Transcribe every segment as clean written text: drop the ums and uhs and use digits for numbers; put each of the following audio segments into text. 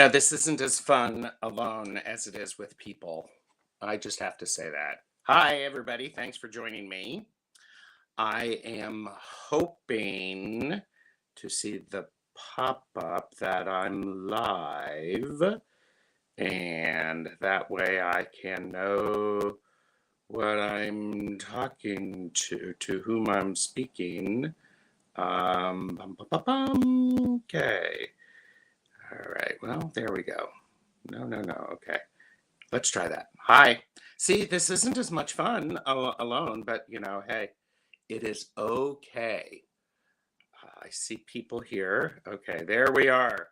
This isn't as fun alone as it is with people. I just have to say that. Hi, everybody. Thanks for joining me. I am hoping to see the pop-up that I'm live, and that way I can know what I'm talking to whom I'm speaking. Okay. All right, well, there we go. No. Okay, let's try that. Hi. See, this isn't as much fun alone, but hey, it is okay. I see people here. Okay, there we are.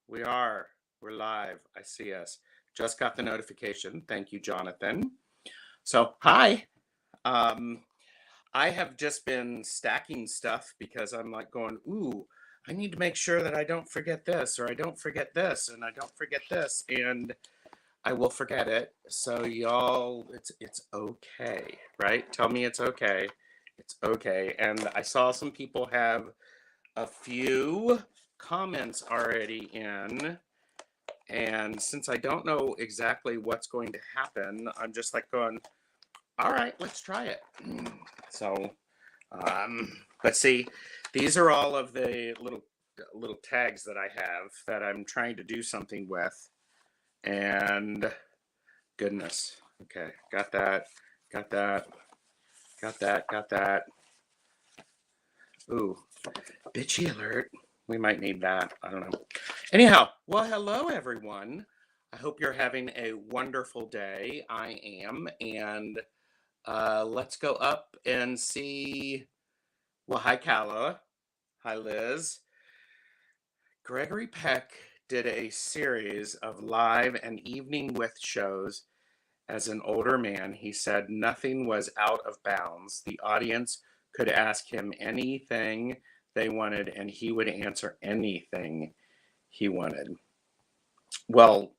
We're live. I see us. Just got the notification. Thank you, Jonathan. So, hi. I have just been stacking stuff because I'm like going, ooh, I need to make sure that I don't forget this, or I don't forget this, and I don't forget this, and I will forget it. So y'all, it's okay, right? Tell me it's okay. It's okay. And I saw some people have a few comments already in, and since I don't know exactly what's going to happen, I'm just like going, all right, let's try it. So, let's see. These are all of the little tags that I have that I'm trying to do something with. And goodness. Okay, got that. Ooh, bitchy alert. We might need that. I don't know. Anyhow, well, hello everyone. I hope you're having a wonderful day. I am, and let's go up and see. Well, hi, Calla. Hi, Liz. Gregory Peck did a series of live and evening with shows. As an older man, he said nothing was out of bounds. The audience could ask him anything they wanted, and he would answer anything he wanted. Well,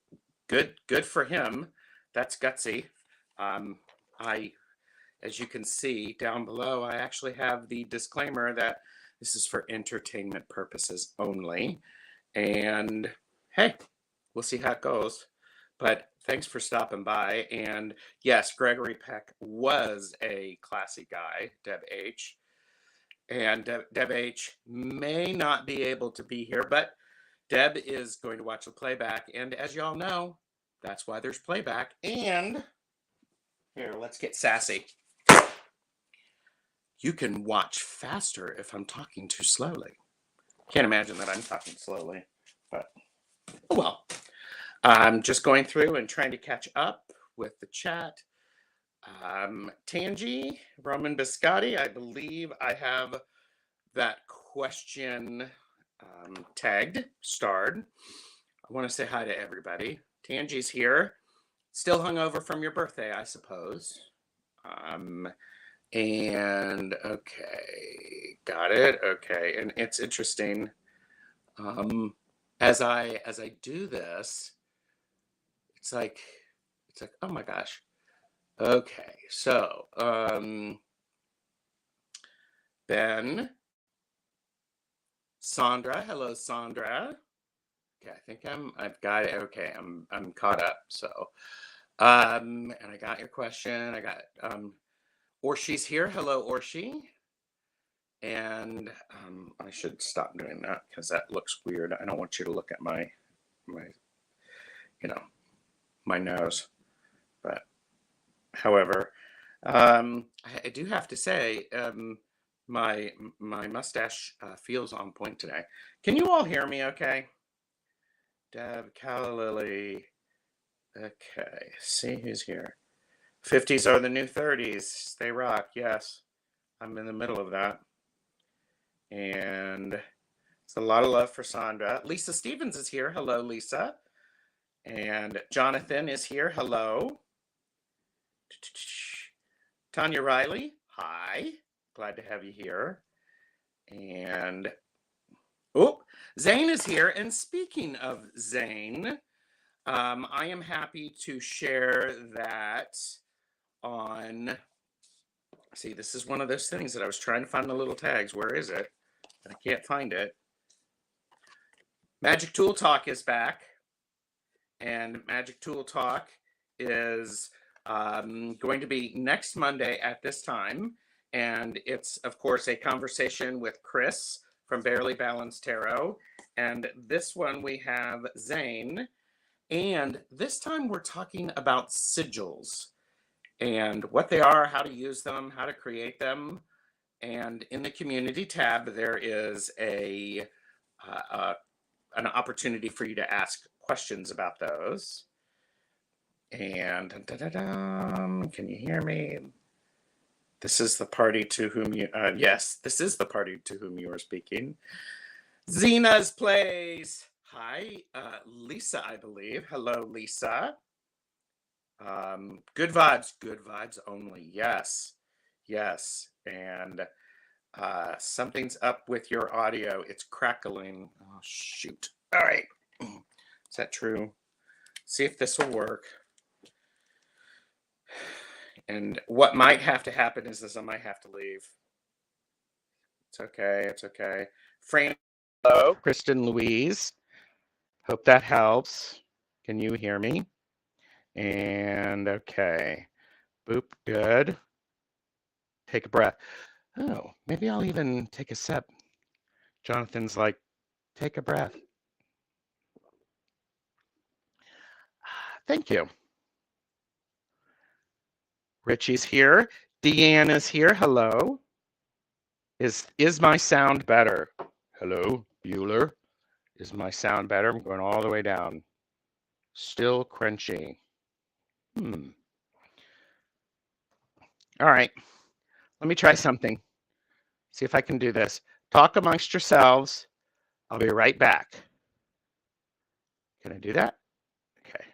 good for him. That's gutsy. As you can see down below, I actually have the disclaimer that this is for entertainment purposes only. And hey, we'll see how it goes. But thanks for stopping by. And yes, Gregory Peck was a classy guy, Deb H. And Deb H may not be able to be here, but Deb is going to watch the playback. And as y'all know, that's why there's playback. And here, let's get sassy. You can watch faster if I'm talking too slowly. Can't imagine that I'm talking slowly, but oh well. I'm just going through and trying to catch up with the chat. Tangi, Roman Biscotti, I believe I have that question tagged, starred. I want to say hi to everybody. Tangi's here. Still hungover from your birthday, I suppose. And okay, got it. Okay, and it's interesting. As I do this, it's like, oh my gosh. Okay, so Ben, Sandra, hello Sandra. Okay, I think I've got it. Okay, I'm caught up. So, and I got your question. I got Orshi's here. Hello, Orshi. And I should stop doing that because that looks weird. I don't want you to look at my nose. But however, I do have to say, my mustache feels on point today. Can you all hear me okay? Deb, Calla Lily. Okay, see who's here. 50s are the new 30s. They rock, yes. I'm in the middle of that. And it's a lot of love for Sandra. Lisa Stevens is here. Hello, Lisa. And Jonathan is here. Hello. Tanya Riley. Hi. Glad to have you here. And Zane is here. And speaking of Zane, I am happy to share that on. See, this is one of those things that I was trying to find the little tags. Where is it? I can't find it. Magic Tool Talk is back. And Magic Tool Talk is going to be next Monday at this time. And it's, of course, a conversation with Chris from Barely Balanced Tarot. And this one we have Zane. And this time we're talking about sigils and what they are, how to use them, how to create them. And in the community tab, there is an opportunity for you to ask questions about those. And can you hear me? This is the party to whom you, yes, this is the party to whom you are speaking. Zena's Place. Hi, Lisa, I believe. Hello, Lisa. Good vibes only. Yes, yes. And something's up with your audio. It's crackling. Oh, shoot. All right. Is that true? See if this will work. And what might have to happen is I might have to leave. It's okay. It's okay. Fran, hello. Kristen Louise. Hope that helps. Can you hear me? And okay. Boop. Good. Take a breath. Oh, maybe I'll even take a sip. Jonathan's like, take a breath. Thank you. Richie's here. Deanna's here. Hello. Is my sound better? Hello, Bueller. Is my sound better? I'm going all the way down. Still crunchy. All right. Let me try something. See if I can do this. Talk amongst yourselves. I'll be right back. Can I do that? Okay.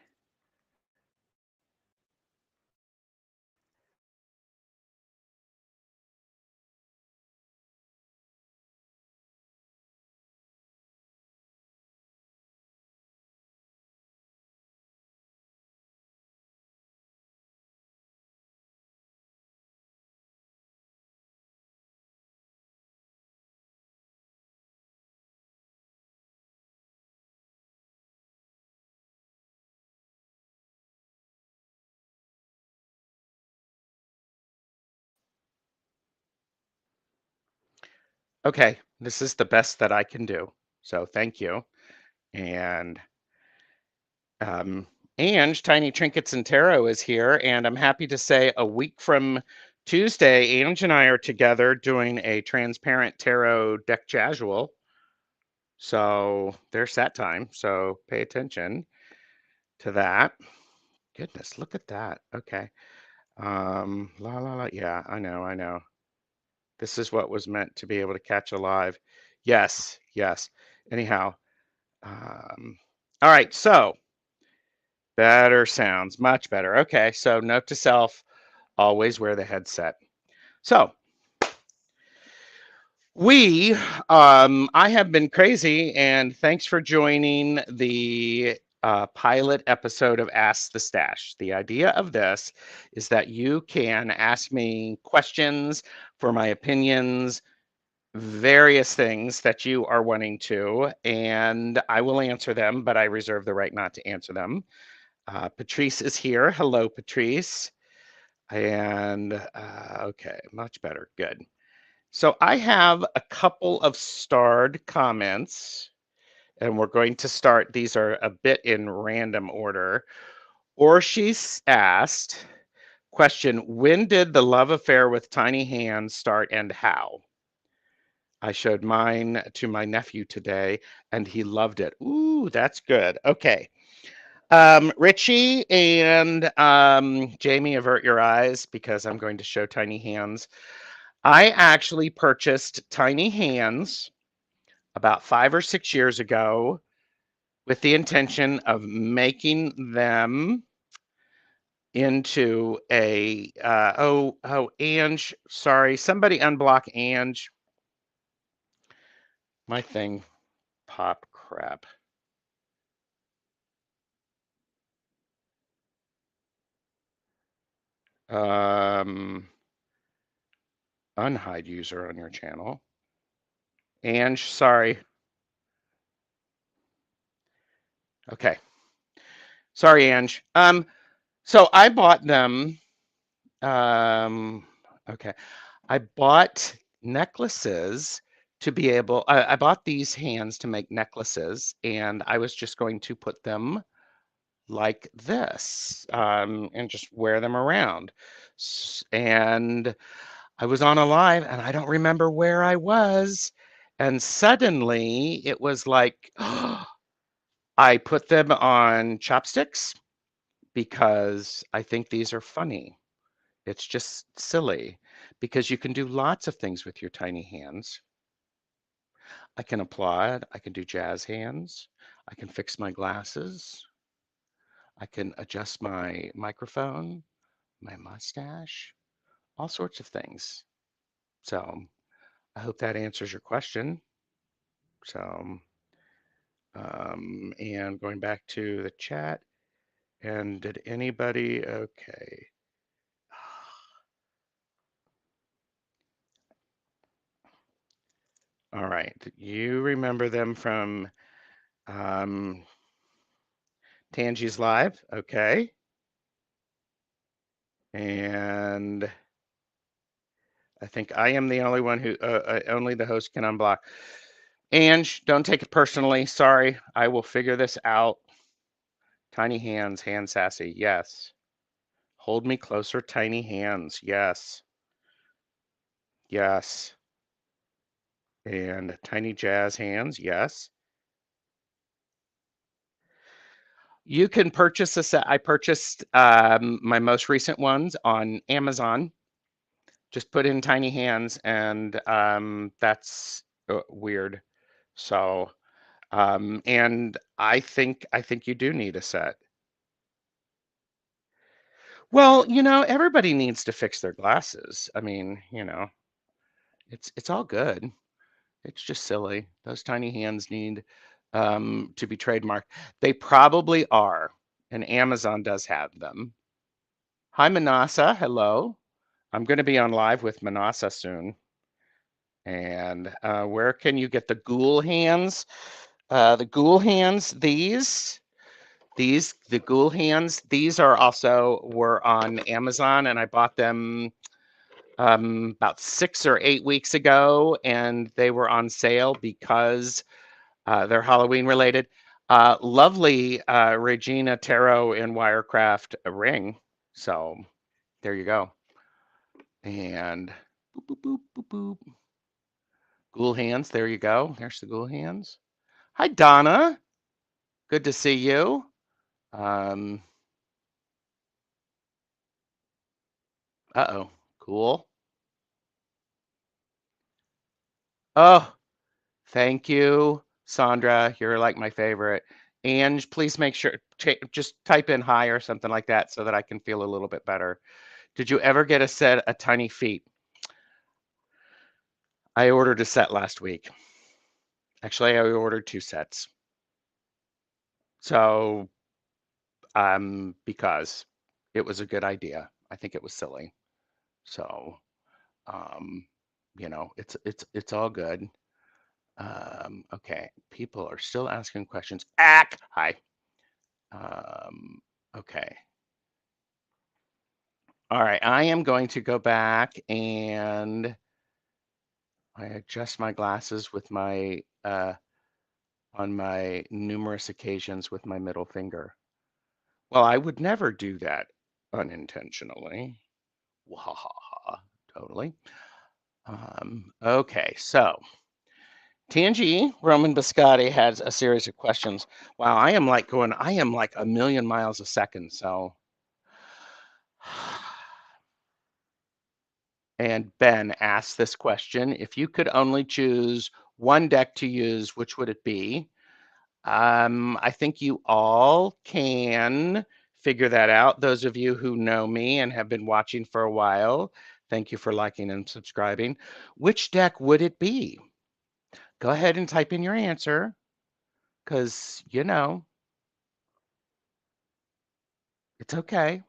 Okay, this is the best that I can do. So thank you. And Ange, Tiny Trinkets and Tarot is here, and I'm happy to say a week from Tuesday, Ange and I are together doing a transparent tarot deck casual. So there's that time. So pay attention to that. Goodness, look at that. Okay. Yeah, I know. This is what was meant to be able to catch a live. Yes. Anyhow, all right, so better sounds, much better. Okay, so note to self, always wear the headset. So I have been crazy, and thanks for joining the pilot episode of Ask the Stash. The idea of this is that you can ask me questions for my opinions, various things that you are wanting to, and I will answer them, but I reserve the right not to answer them. Patrice is here. Hello, Patrice. And okay, much better. Good. So I have a couple of starred comments, and we're going to start. These are a bit in random order. Or she's asked, question, when did the love affair with tiny hands start and how? I showed mine to my nephew today, and he loved it. Ooh, that's good. Okay. Richie and Jamie, avert your eyes because I'm going to show tiny hands. I actually purchased tiny hands about 5 or 6 years ago with the intention of making them into a Ange, sorry, somebody unblock Ange. My thing pop crap. Unhide user on your channel. Ange, sorry. Okay. Sorry, Ange. So I bought them. Um, okay. I bought necklaces to be able, I bought these hands to make necklaces, and I was just going to put them like this, and just wear them around. And I was on a live, and I don't remember where I was. And suddenly it was like, I put them on chopsticks because I think these are funny. It's just silly because you can do lots of things with your tiny hands. I can applaud, I can do jazz hands, I can fix my glasses, I can adjust my microphone, my mustache, all sorts of things. So I hope that answers your question. So, and going back to the chat, and did anybody, okay. All right, you remember them from um, Tangie's Live, okay. And I think I am the only one who, only the host can unblock. Ange, don't take it personally. Sorry, I will figure this out. Tiny hands, hand sassy, yes. Hold me closer, tiny hands, yes. Yes. And tiny jazz hands, yes. You can purchase a set. I purchased my most recent ones on Amazon. Just put in tiny hands, and that's weird. So, and I think you do need a set. Well, everybody needs to fix their glasses. I mean, it's all good. It's just silly. Those tiny hands need to be trademarked. They probably are, and Amazon does have them. Hi, Manasa. Hello. I'm going to be on live with Manasa soon. And where can you get the Ghoul hands? The Ghoul hands, the Ghoul hands, these were on Amazon, and I bought them about 6 or 8 weeks ago, and they were on sale because they're Halloween related. Lovely Regina Tarot and Wirecraft ring. So there you go. And boop, boop, boop, boop, boop. Ghoul hands. There you go. There's the Ghoul hands. Hi, Donna. Good to see you. Um, uh-oh. Cool. Oh, thank you, Sandra. You're like my favorite. Ange, please make sure, just type in hi or something like that so that I can feel a little bit better. Did you ever get a set of tiny feet? I ordered a set last week. Actually, I ordered 2 sets. So, because it was a good idea. I think it was silly. So, um, it's all good. Okay, people are still asking questions. Hi. Um, okay. All right, I am going to go back and I adjust my glasses with my on my numerous occasions with my middle finger. Well, I would never do that unintentionally. Wahaha, totally. Okay, so Tangi Roman Biscotti has a series of questions. Wow, I am like a million miles a second. So, and Ben asked this question: if you could only choose one deck to use, which would it be? I think you all can figure that out. Those of you who know me and have been watching for a while, thank you for liking and subscribing. Which deck would it be? Go ahead and type in your answer, because it's okay.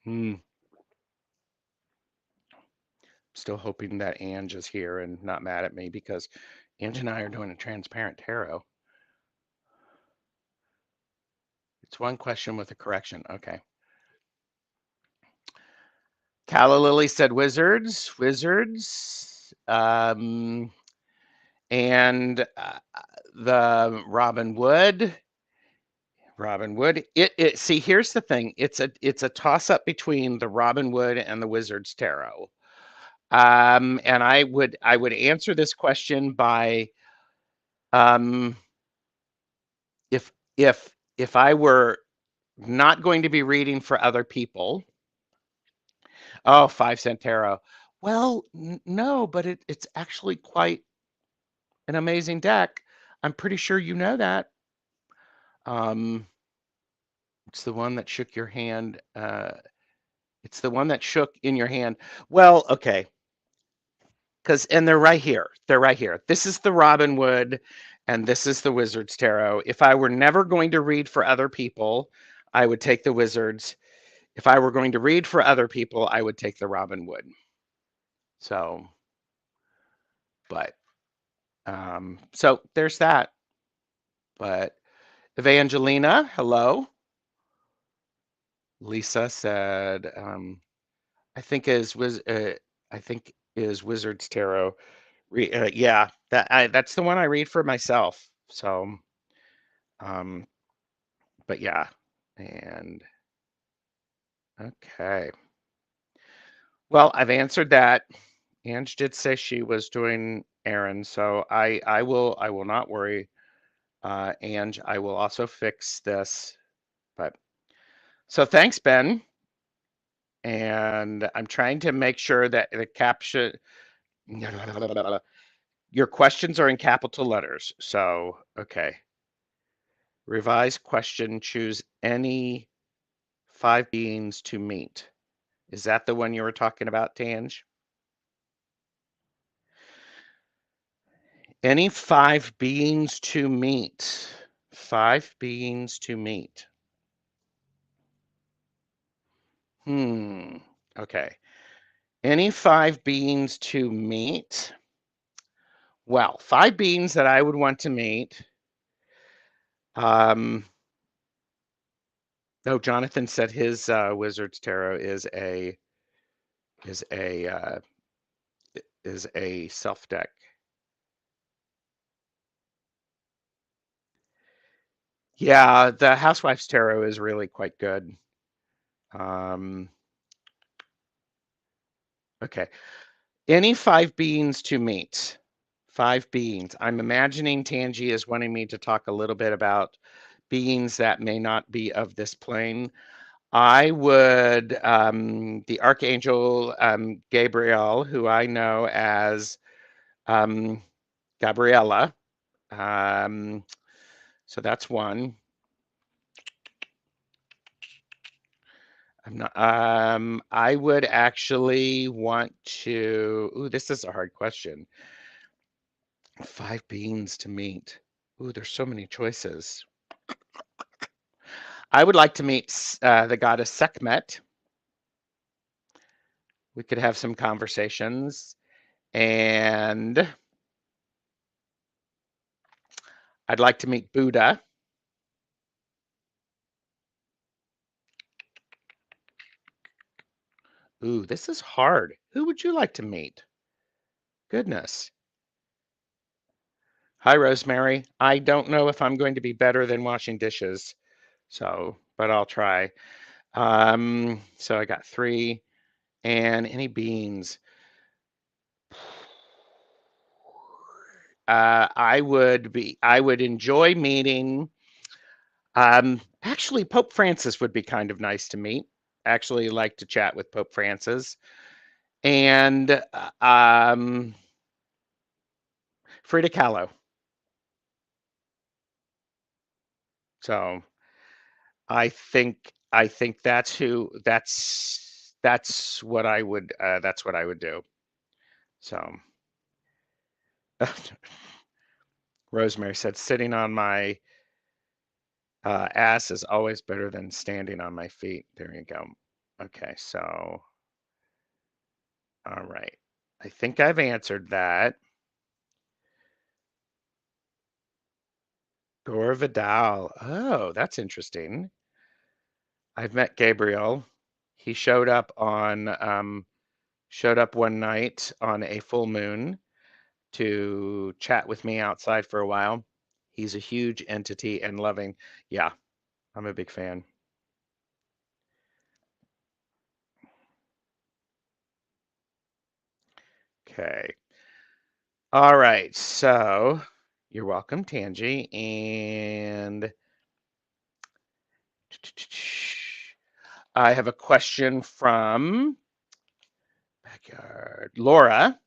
Hmm. Still hoping that Ange is here and not mad at me because Ange and I are doing a transparent tarot. It's one question with a correction. Okay. Calla Lily said wizards, wizards. And the Robin Wood. See, here's the thing. It's a toss up between the Robin Wood and the Wizard's Tarot. And I would answer this question by if I were not going to be reading for other people. Oh, 5-cent tarot. Well, no, but it's actually quite an amazing deck. I'm pretty sure you know that. It's the one that shook your hand. It's the one that shook in your hand. Well, okay. And they're right here. They're right here. This is the Robin Wood, and this is the Wizard's Tarot. If I were never going to read for other people, I would take the Wizards. If I were going to read for other people, I would take the Robin Wood. So, but, so there's that. But Evangelina, hello. Lisa said, I think is Wizard's Tarot. Yeah, that's the one I read for myself. So, but yeah, and okay. Well, I've answered that. Ange did say she was doing errands, so I will not worry. Ange, I will also fix this. But so thanks, Ben. And I'm trying to make sure that the caption. Your questions are in capital letters. So, okay. Revised question, choose any 5 beings to meet. Is that the one you were talking about, Tange? Any 5 beings to meet. 5 beings to meet. Okay. Any 5 beings to meet. Well, 5 beings that I would want to meet. No, Jonathan said his Wizard's Tarot is a self deck. Yeah, the Housewife's Tarot is really quite good. Okay. Any 5 beings to meet. 5 beings. I'm imagining Tangi is wanting me to talk a little bit about beings that may not be of this plane. I would, the Archangel Gabriel, who I know as Gabriella. So that's one. I'm not, I would actually want to, ooh, this is a hard question. 5 beings to meet. Ooh, there's so many choices. I would like to meet the goddess Sekhmet. We could have some conversations. And I'd like to meet Buddha. Ooh, this is hard. Who would you like to meet? Goodness. Hi, Rosemary. I don't know if I'm going to be better than washing dishes. So, but I'll try. So I got 3. And any beans? I would enjoy meeting. Actually, Pope Francis would be kind of nice to meet. Actually, like to chat with Pope Francis. And Frida Kahlo. So I think that's what I would do. So Rosemary said sitting on my ass is always better than standing on my feet. There you go. Okay, so all right. I think I've answered that. Gore Vidal. Oh, that's interesting. I've met Gabriel. He showed up one night on a full moon to chat with me outside for a while. He's a huge entity and loving. Yeah, I'm a big fan. Okay. All right. So you're welcome, Tangi. And I have a question from Backyard. Laura,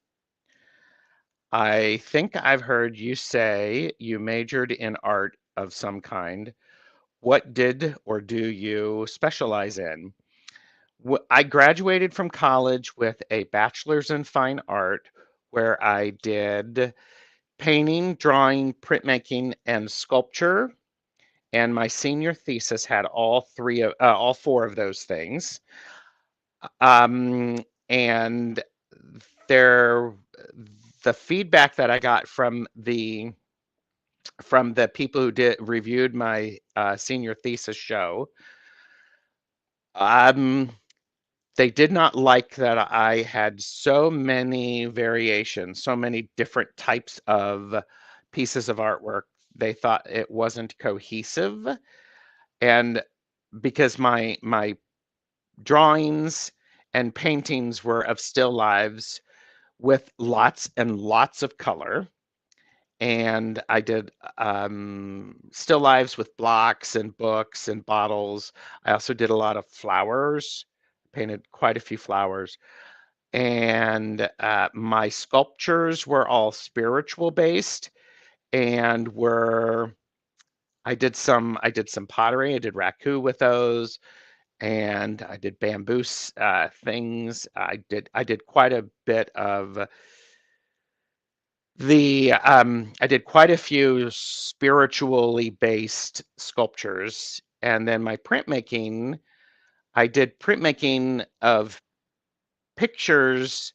I think I've heard you say you majored in art of some kind. What did or do you specialize in? I graduated from college with a bachelor's in fine art where I did painting, drawing, printmaking, and sculpture. And my senior thesis had all four of those things. Um, and there, the feedback that I got from the people who did reviewed my senior thesis show, um, they did not like that I had so many variations, so many different types of pieces of artwork. They thought it wasn't cohesive, and because my drawings and paintings were of still lives with lots and lots of color. And I did still lives with blocks and books and bottles. I also did a lot of flowers, painted quite a few flowers. And my sculptures were all spiritual based and I did some pottery. I did raku with those, and I did bamboo things. I did quite a bit of I did quite a few spiritually based sculptures, and then my printmaking, I did printmaking of pictures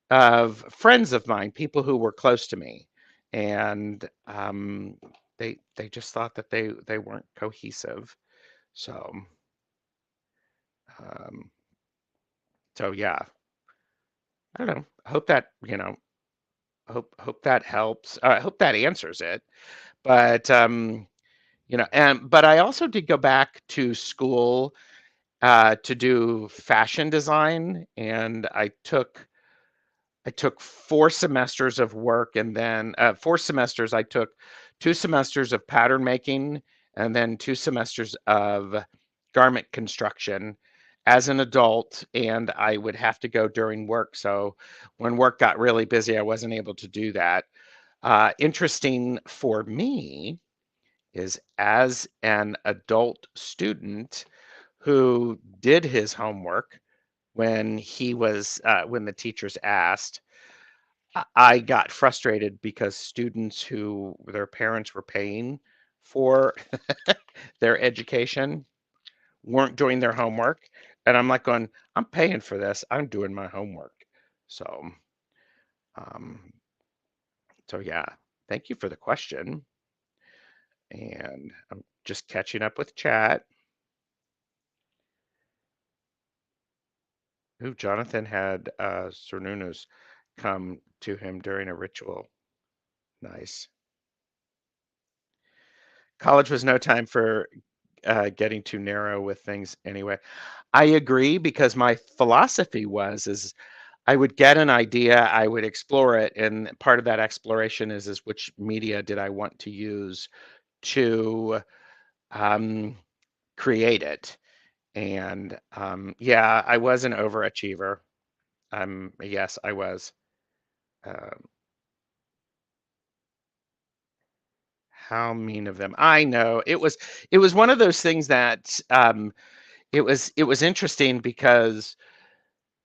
of friends of mine, people who were close to me, and they just thought that they weren't cohesive. So um, so yeah, I don't know. I hope that hope that helps. I hope that answers it. But but I also did go back to school to do fashion design, and I took 4 semesters of work, and then 4 semesters. I took 2 semesters of pattern making, and then 2 semesters of garment construction as an adult. And I would have to go during work. So when work got really busy, I wasn't able to do that. Interesting for me is as an adult student who did his homework when the teachers asked, I got frustrated because students who their parents were paying for their education weren't doing their homework. And I'm like going, I'm paying for this. I'm doing my homework. So, um, so yeah, thank you for the question. And I'm just catching up with chat. Ooh, Jonathan had Cernunnos come to him during a ritual. Nice. College was no time for getting too narrow with things anyway. I agree because my philosophy is I would get an idea, I would explore it, and part of that exploration is which media did I want to use to create it. And yeah, I was an overachiever. Yes, I was. Um, how mean of them. I know. It was one of those things that it was interesting because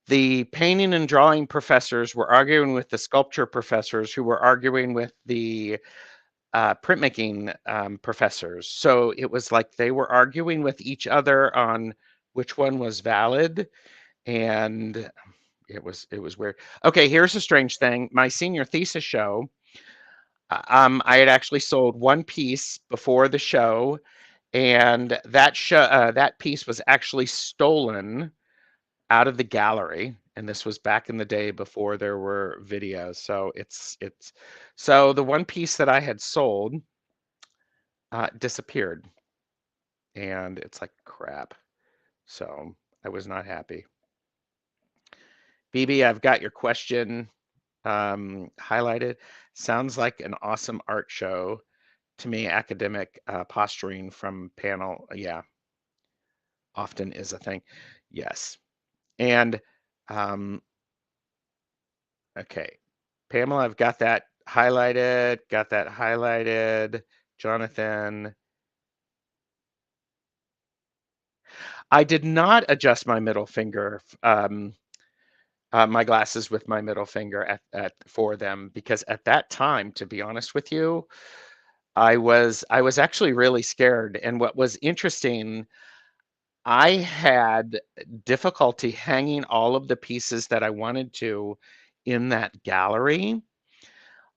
the painting and drawing professors were arguing with the sculpture professors who were arguing with the printmaking professors. So it was like they were arguing with each other on which one was valid, and it was weird. Okay, here's a strange thing. My senior thesis show, I had actually sold one piece before the show, and that piece was actually stolen out of the gallery, and this was back in the day before there were videos. So it's so the one piece that I had sold disappeared, and it's like crap. So I was not happy. BB, I've got your question highlighted. Sounds like an awesome art show to me. Academic posturing from panel, yeah, often is a thing. Yes. And okay, Pamela, I've got that highlighted, Jonathan, I did not adjust my middle finger, my glasses with my middle finger for them, because at that time, to be honest with you, I was actually really scared. And what was interesting, I had difficulty hanging all of the pieces that I wanted to in that gallery.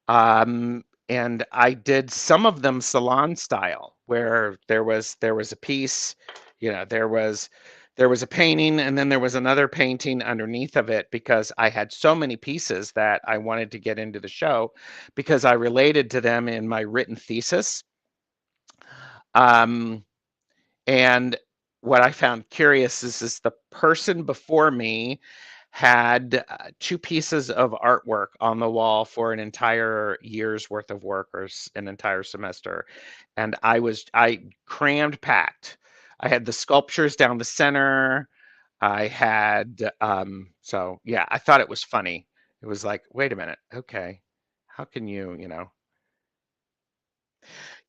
And I did some of them salon style, where there was a piece, there was a painting, and then there was another painting underneath of it, because I had so many pieces that I wanted to get into the show, because I related to them in my written thesis. Um, and what I found curious is the person before me had two pieces of artwork on the wall for an entire year's worth of work, or an entire semester. And I crammed packed. I had the sculptures down the center. I had, so yeah, I thought it was funny. It was like, wait a minute, okay, how can you.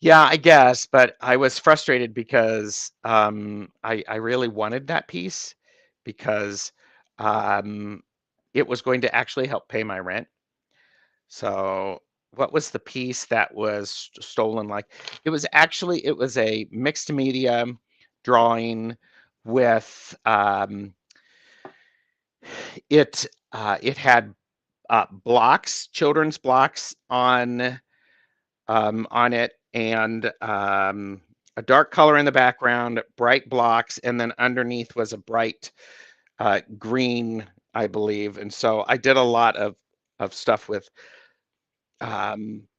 Yeah, I guess, but I was frustrated because I really wanted that piece, because um, it was going to actually help pay my rent. So what was the piece that was stolen? Like, it was a mixed media drawing with it had blocks, children's blocks on it, and a dark color in the background, bright blocks, and then underneath was a bright green, I believe. And so I did a lot of stuff with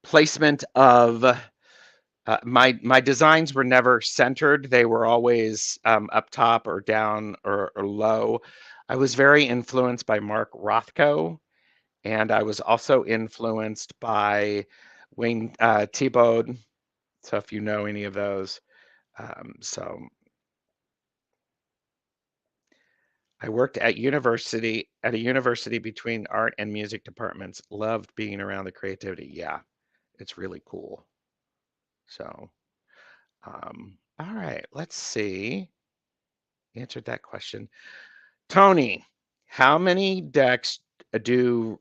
placement of my designs were never centered. They were always up top or down or low. I was very influenced by Mark Rothko, and I was also influenced by Wayne Thiebaud. So if you know any of those, so I worked at a university between art and music departments. Loved being around the creativity. Yeah, it's really cool. So, all right, let's see. Answered that question. Tony, how many decks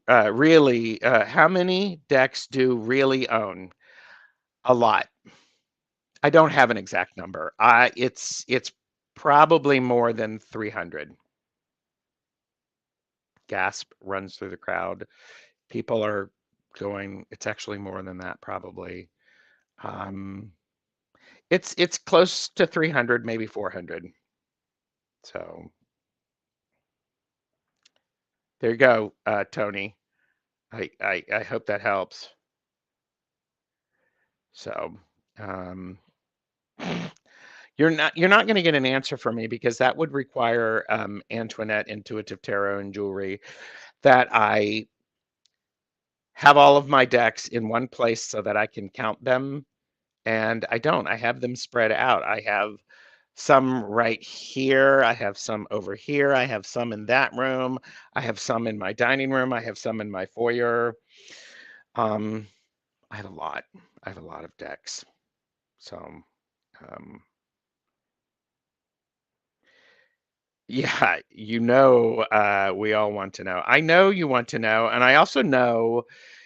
how many decks do really own? A lot. I don't have an exact number. It's probably more than 300. Gasp runs through the crowd. People are going, it's actually more than that, probably. Um, it's close to 300, maybe 400. So there you go, Tony. I hope that helps. So um, you're not going to get an answer from me, because that would require Antoinette Intuitive Tarot and Jewelry, that I have all of my decks in one place so that I can count them. And I don't. I have them spread out. I have some right here. I have some over here. I have some in that room. I have some in my dining room. I have some in my foyer. Um, I have a lot. I have a lot of decks. So, um, yeah, we all want to know. I know you want to know, and I also know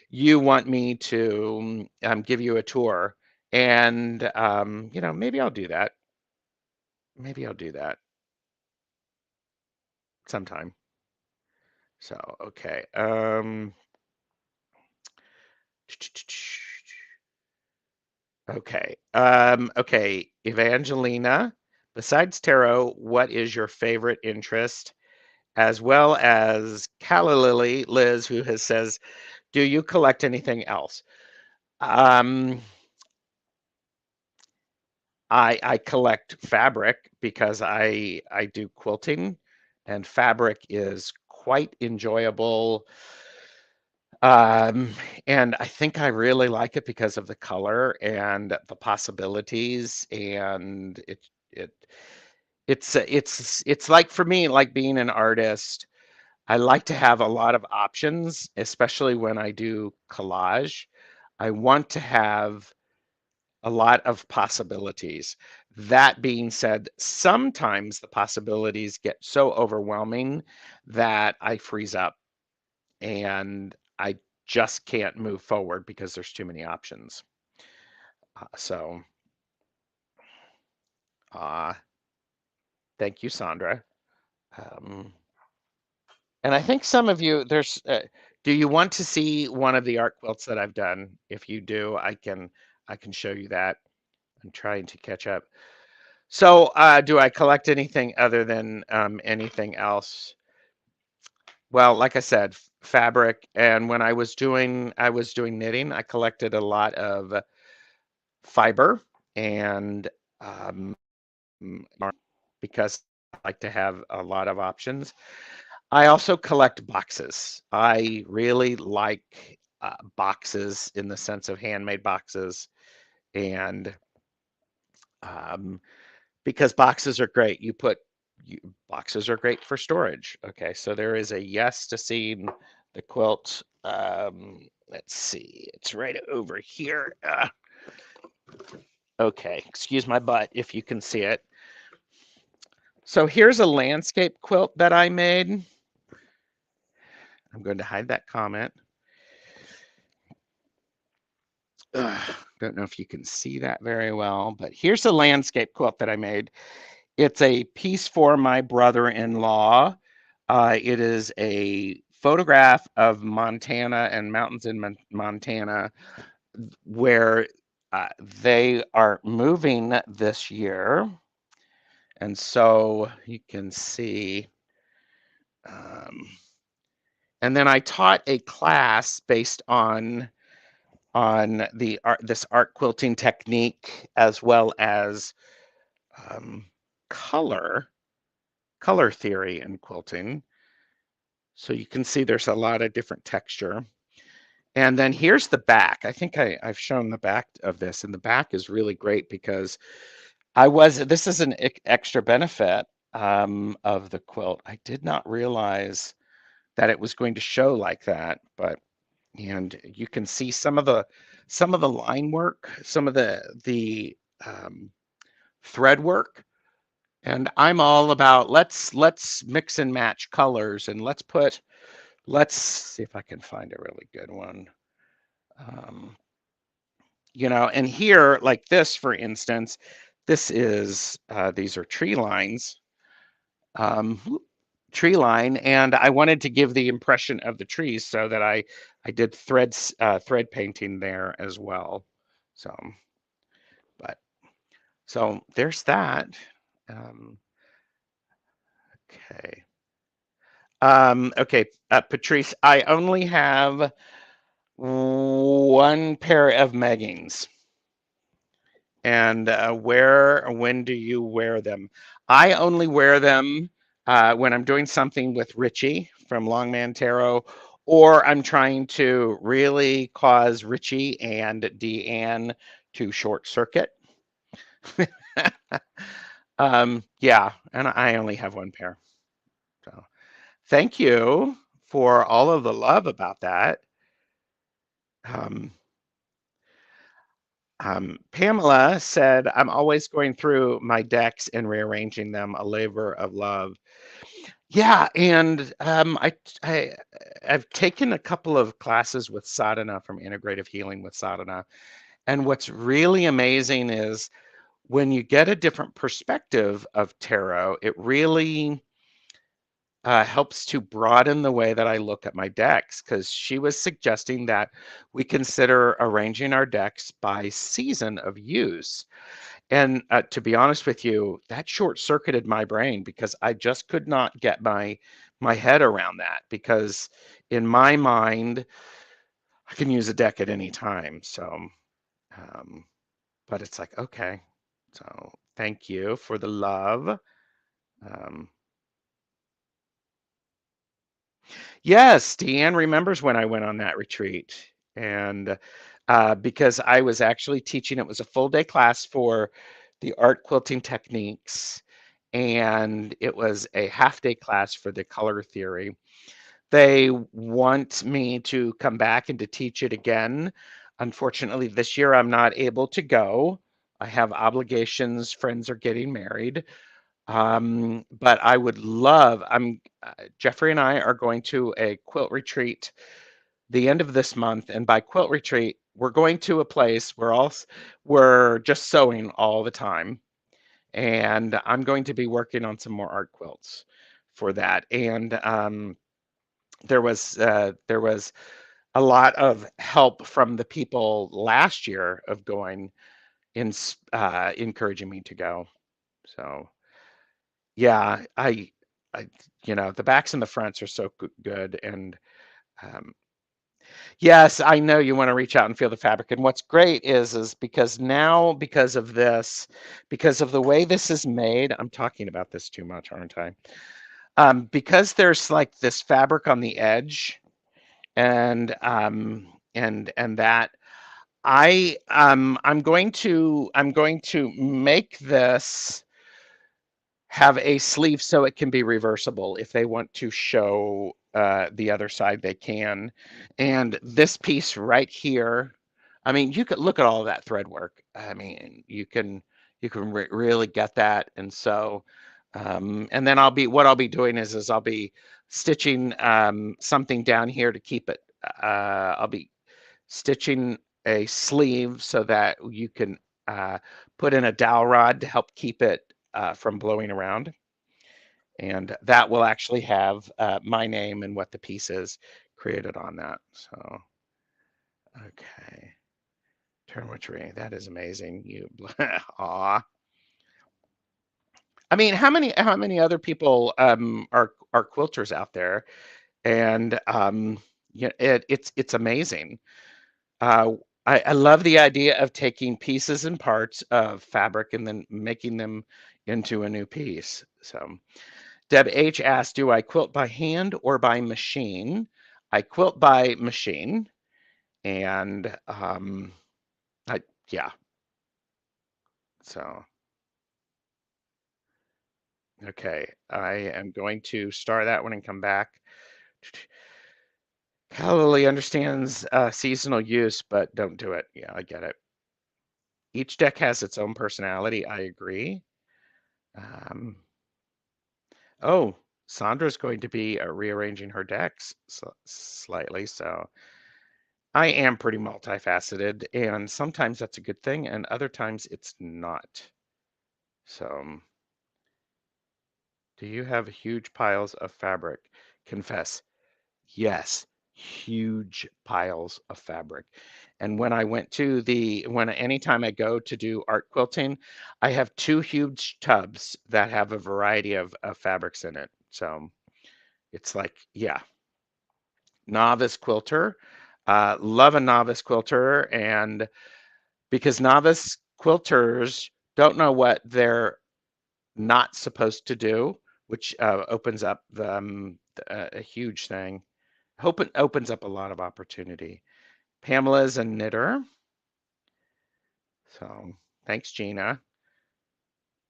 you want me to give you a tour, and maybe I'll do that. Maybe I'll do that sometime. So, okay. Okay. Okay, Evangelina, besides tarot, what is your favorite interest? As well as Calla Lily, Liz, who has says, do you collect anything else? Um, I collect fabric because I do quilting, and fabric is quite enjoyable. Um, and I think I really like it because of the color and the possibilities, and it it's like for me, like being an artist, I like to have a lot of options, especially when I do collage. I want to have a lot of possibilities. That being said, sometimes the possibilities get so overwhelming that I freeze up and I just can't move forward because there's too many options. So, uh, thank you, Sandra. Um, and I think some of you, do you want to see one of the art quilts that I've done? If you do, I can show you that. I'm trying to catch up. So, do I collect anything other than anything else? Well, like I said, fabric. And when I was doing knitting, I collected a lot of fiber and um, because I like to have a lot of options. I also collect boxes. I really like boxes in the sense of handmade boxes, and um, because boxes are great. Boxes are great for storage. Okay, so there is a yes to seeing the quilt. Let's see, it's right over here. Okay, excuse my butt if you can see it. So here's a landscape quilt that I made. I'm going to hide that comment. Don't know if you can see that very well, but here's a landscape quilt that I made. It's a piece for my brother-in-law. It is a photograph of Montana and mountains in Montana where they are moving this year. And so you can see, um, and then I taught a class based on the this art quilting technique as well as um, color theory in quilting. So you can see there's a lot of different texture. And then here's the back. I think I've shown the back of this, and the back is really great because this is an extra benefit of the quilt. I did not realize that it was going to show like that, and you can see some of the line work, some of the thread work. And I'm all about let's mix and match colors, and let's see if I can find a really good one. Um, and here, like this, for instance, this is these are tree lines, um, tree line, and I wanted to give the impression of the trees, so that I did thread painting there as well. So, but so there's that. Um, okay. Okay, Patrice, I only have one pair of meggings. And when do you wear them? I only wear them when I'm doing something with Richie from Longman Tarot, or I'm trying to really cause Richie and Deanne to short circuit. Yeah, and I only have one pair. So thank you for all of the love about that. Um, Pamela said, I'm always going through my decks and rearranging them, a labor of love. Yeah, and I've taken a couple of classes with sadhana from Integrative Healing with Sadhana, and what's really amazing is when you get a different perspective of tarot, it really helps to broaden the way that I look at my decks, because she was suggesting that we consider arranging our decks by season of use. And to be honest with you, that short-circuited my brain because I just could not get my head around that, because in my mind, I can use a deck at any time. So, um, but it's like, okay. So thank you for the love. Um, yes, Deanne remembers when I went on that retreat. And because I was actually teaching, it was a full day class for the art quilting techniques, and it was a half day class for the color theory. They want me to come back and to teach it again. Unfortunately, this year I'm not able to go. I have obligations, friends are getting married. But I would love, Jeffrey and I are going to a quilt retreat the end of this month. And by quilt retreat, we're going to a place where we're just sewing all the time. And I'm going to be working on some more art quilts for that. And there was a lot of help from the people last year of going in, encouraging me to go. So yeah, I the backs and the fronts are so good. And um, yes, I know you want to reach out and feel the fabric. And what's great is because now, because of this, because of the way this is made, I'm talking about this too much, aren't I? Because there's like this fabric on the edge, and that I'm going to make this have a sleeve so it can be reversible. If they want to show the other side, they can. And this piece right here, I mean, you could look at all of that thread work. I mean, you can really get that. And so, and then what I'll be doing is I'll be stitching something down here to keep it. I'll be stitching a sleeve so that you can put in a dowel rod to help keep it from blowing around. And that will actually have my name and what the piece is created on that. So, okay. Turn that is amazing. Aw. I mean, how many other people are quilters out there? And yeah, it's amazing. Uh, I love the idea of taking pieces and parts of fabric and then making them into a new piece. So Deb H asked, do I quilt by hand or by machine? I quilt by machine. And yeah, so okay. I am going to star that one and come back. Lily understands seasonal use, but don't do it. Yeah, I get it. Each deck has its own personality. I agree. Um, oh, Sandra's going to be rearranging her decks slightly, so I am pretty multifaceted, and sometimes that's a good thing, and other times it's not. So, do you have huge piles of fabric? Confess. Yes, huge piles of fabric. And anytime I go to do art quilting, I have two huge tubs that have a variety of fabrics in it. So it's like, yeah, novice quilter. Love a novice quilter. And because novice quilters don't know what they're not supposed to do, which opens up a huge thing. Hope it opens up a lot of opportunity. Pamela's a knitter. So thanks, Gina.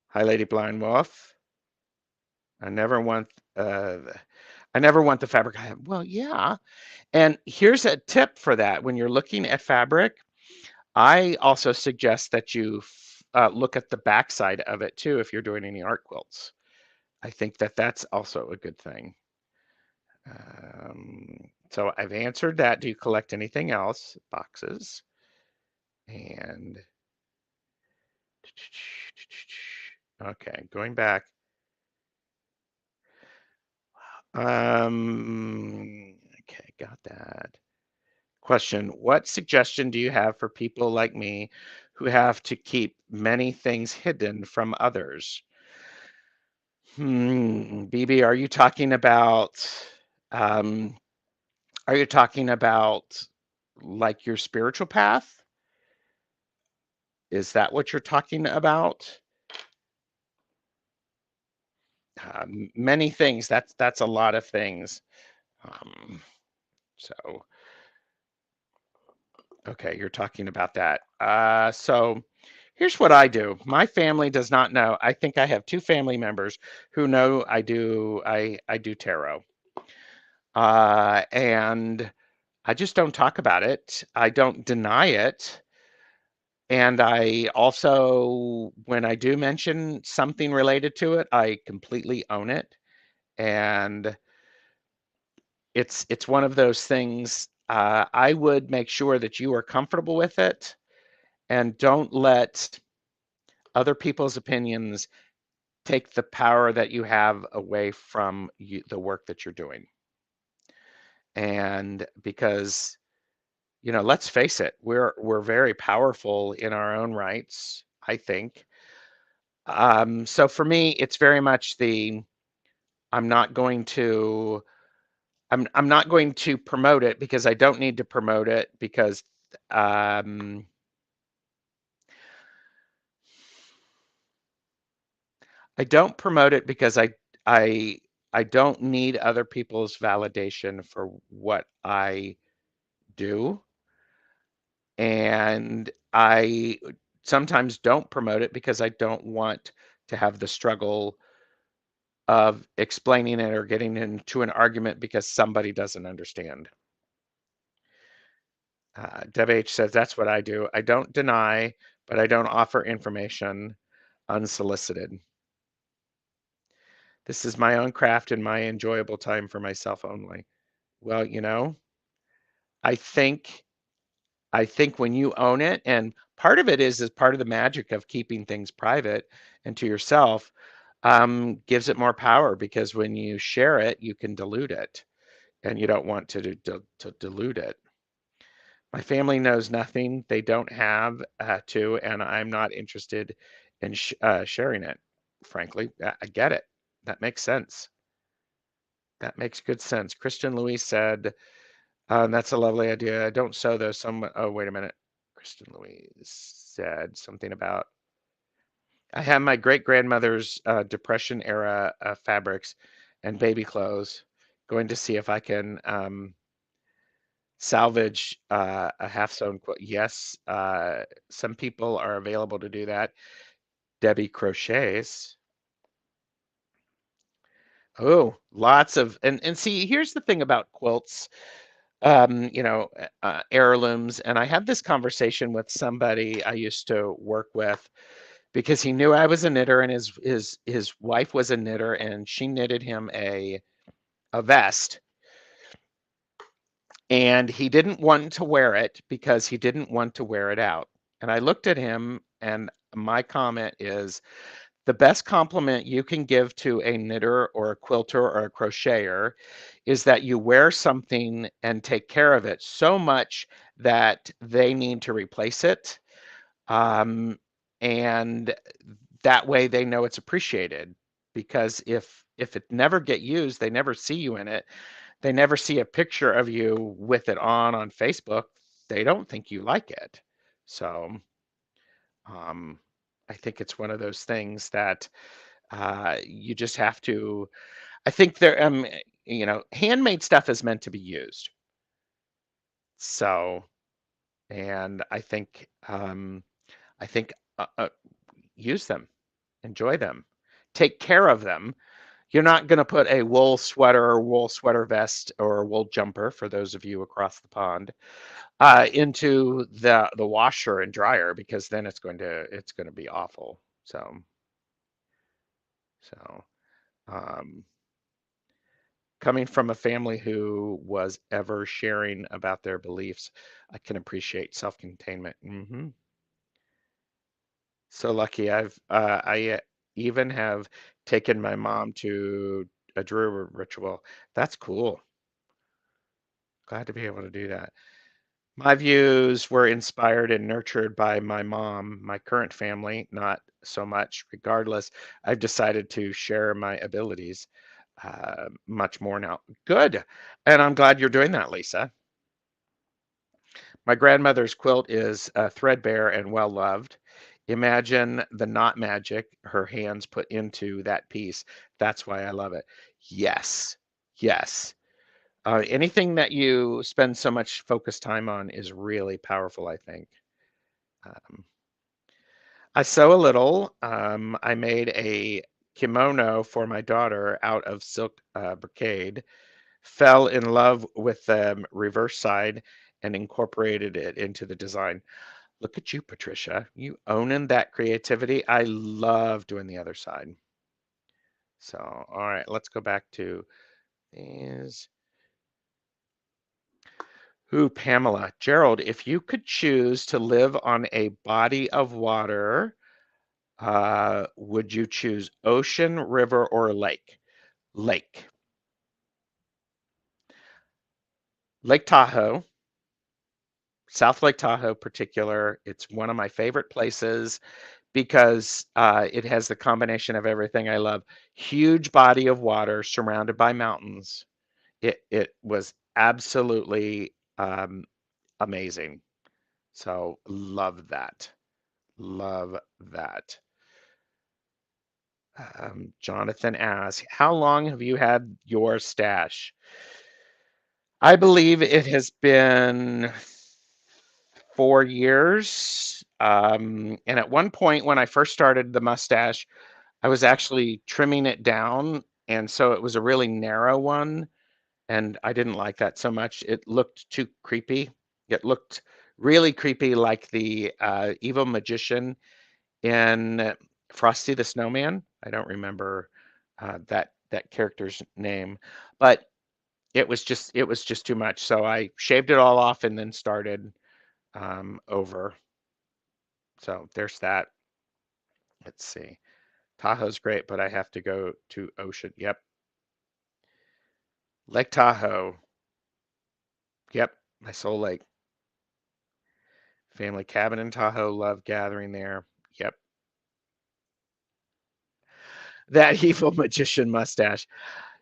Hi, Lady Blind Wolf. I never want uh, I never want the fabric I have. Well, yeah. And here's a tip for that. When you're looking at fabric, I also suggest that you look at the backside of it too if you're doing any art quilts. I think that that's also a good thing. So I've answered that. Do you collect anything else? Boxes. And okay, going back. Okay, got that. Question: what suggestion do you have for people like me who have to keep many things hidden from others? BB, um, are you talking about like your spiritual path? Is that what you're talking about? Many things. That's a lot of things. Um, so okay, you're talking about that. So here's what I do. My family does not know. I think I have two family members who know I do tarot. And I just don't talk about it. I don't deny it. And I also, when I do mention something related to it, I completely own it. And it's one of those things. I would make sure that you are comfortable with it and don't let other people's opinions take the power that you have away from the work that you're doing. And because, let's face it, we're very powerful in our own rights, I think. So for me, it's very much I'm not going to I'm not going to promote it because I don't need to promote it because um, I don't promote it because I I don't need other people's validation for what I do, and I sometimes don't promote it because I don't want to have the struggle of explaining it or getting into an argument because somebody doesn't understand. Deb H says that's what I do. I don't deny, but I don't offer information unsolicited. This is my own craft and my enjoyable time for myself only. Well, I think I think when you own it, and part of it is part of the magic of keeping things private and to yourself, gives it more power because when you share it, you can dilute it, and you don't want to dilute it. My family knows nothing; they don't have to, and I'm not interested in sharing it. Frankly, I get it. That makes sense. That makes good sense. Christian Louise said, that's a lovely idea. I don't sew those. Oh, wait a minute. Kristen Louise said something about, I have my great grandmother's Depression era fabrics and baby clothes. Going to see if I can salvage a half sewn quilt. Yes, some people are available to do that. Debbie crochets. Oh, lots of, and see, here's the thing about quilts. Heirlooms. And I had this conversation with somebody I used to work with because he knew I was a knitter and his wife was a knitter and she knitted him a vest and he didn't want to wear it because he didn't want to wear it out. And I looked at him and my comment is the best compliment you can give to a knitter or a quilter or a crocheter is that you wear something and take care of it so much that they need to replace it. Um, and that way they know it's appreciated. Because if it never get used, they never see you in it. They never see a picture of you with it on Facebook. They don't think you like it. So um, I think it's one of those things that you just have to. I think handmade stuff is meant to be used. So, and I think use them, enjoy them, take care of them. You're not going to put a wool sweater or wool sweater vest or wool jumper, for those of you across the pond, into the washer and dryer because then it's going to be awful. So um, coming from a family who was ever sharing about their beliefs, I can appreciate self-containment. So lucky. I even have taken my mom to a Druid ritual. That's cool. Glad to be able to do that. My views were inspired and nurtured by my mom, my current family, not so much. Regardless, I've decided to share my abilities much more now. Good. And I'm glad you're doing that, Lisa. My grandmother's quilt is threadbare and well loved. Imagine the knot magic her hands put into that piece. That's why I love it. Yes, yes. Anything that you spend so much focused time on is really powerful, I think. Um, I sew a little. I made a kimono for my daughter out of silk brocade, fell in love with the reverse side and incorporated it into the design. Look at you, Patricia. You owning that creativity. I love doing the other side. So, all right, let's go back to these. Who, Pamela? Gerald, if you could choose to live on a body of water, would you choose ocean, river, or lake? Lake. Lake Tahoe, South Lake Tahoe particular. It's one of my favorite places because it has the combination of everything I love. Huge body of water surrounded by mountains. It was absolutely amazing. So love that. Love that. Jonathan asks, how long have you had your stash? I believe it has been 4 years. And at one point when I first started the mustache, I was actually trimming it down. And so it was a really narrow one. And I didn't like that so much. It looked too creepy. It looked really creepy, like the evil magician in Frosty the Snowman. I don't remember that character's name, but it was just too much. So I shaved it all off and then started over. So there's that. Let's see. Tahoe's great, but I have to go to Ocean. Yep. Lake Tahoe. Yep. My soul lake. Family cabin in Tahoe. Love gathering there. Yep. That evil magician mustache.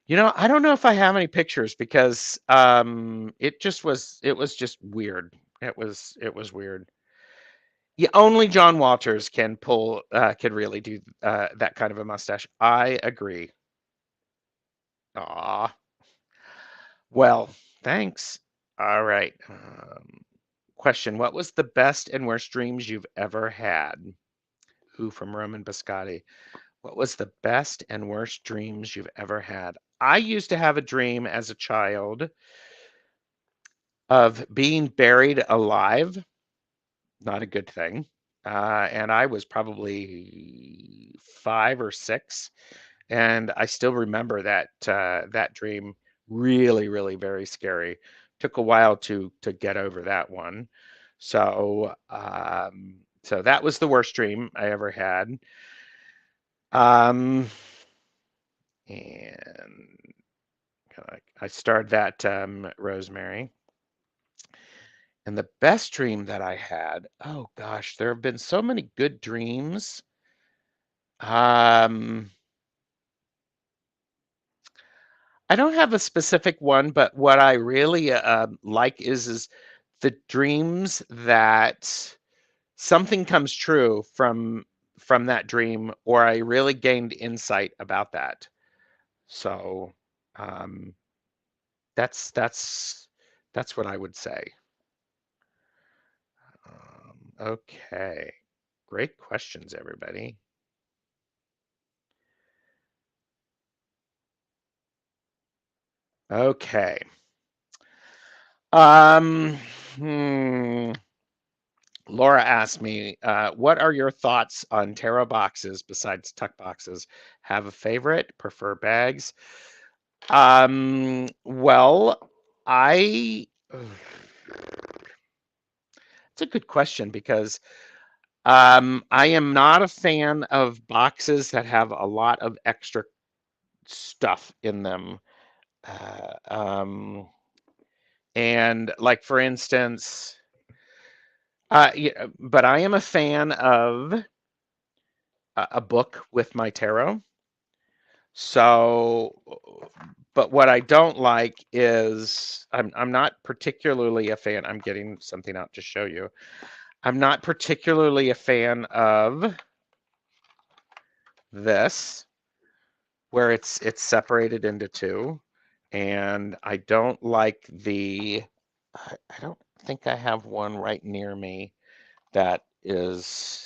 I don't know if I have any pictures because it was just weird. It was weird. Yeah, only John Walters could really do that kind of a mustache. I agree. Aw. Well, thanks. All right. Question: what was the best and worst dreams you've ever had? Who, from Roman Biscotti? What was the best and worst dreams you've ever had? I used to have a dream as a child of being buried alive. Not a good thing. And I was probably 5 or 6, and I still remember that dream. Really, really very scary. Took a while to get over that one. So that was the worst dream I ever had. Um, and I starred that Rosemary. And the best dream that I had, oh gosh, there have been so many good dreams. Um, I don't have a specific one, but what I really like is the dreams that something comes true from that dream, or I really gained insight about that. So um, that's what I would say. Okay, great questions, everybody. Okay. Um, hmm. Laura asked me, what are your thoughts on tarot boxes besides tuck boxes? Have a favorite? Prefer bags? Well, I it's a good question because I am not a fan of boxes that have a lot of extra stuff in them. Uh, um, and like for instance, yeah, but I am a fan of a book with my tarot. So, but what I don't like is I'm not particularly a fan. I'm getting something out to show you. I'm not particularly a fan of this, where it's separated into two, and I don't like the. I don't think I have one right near me that is.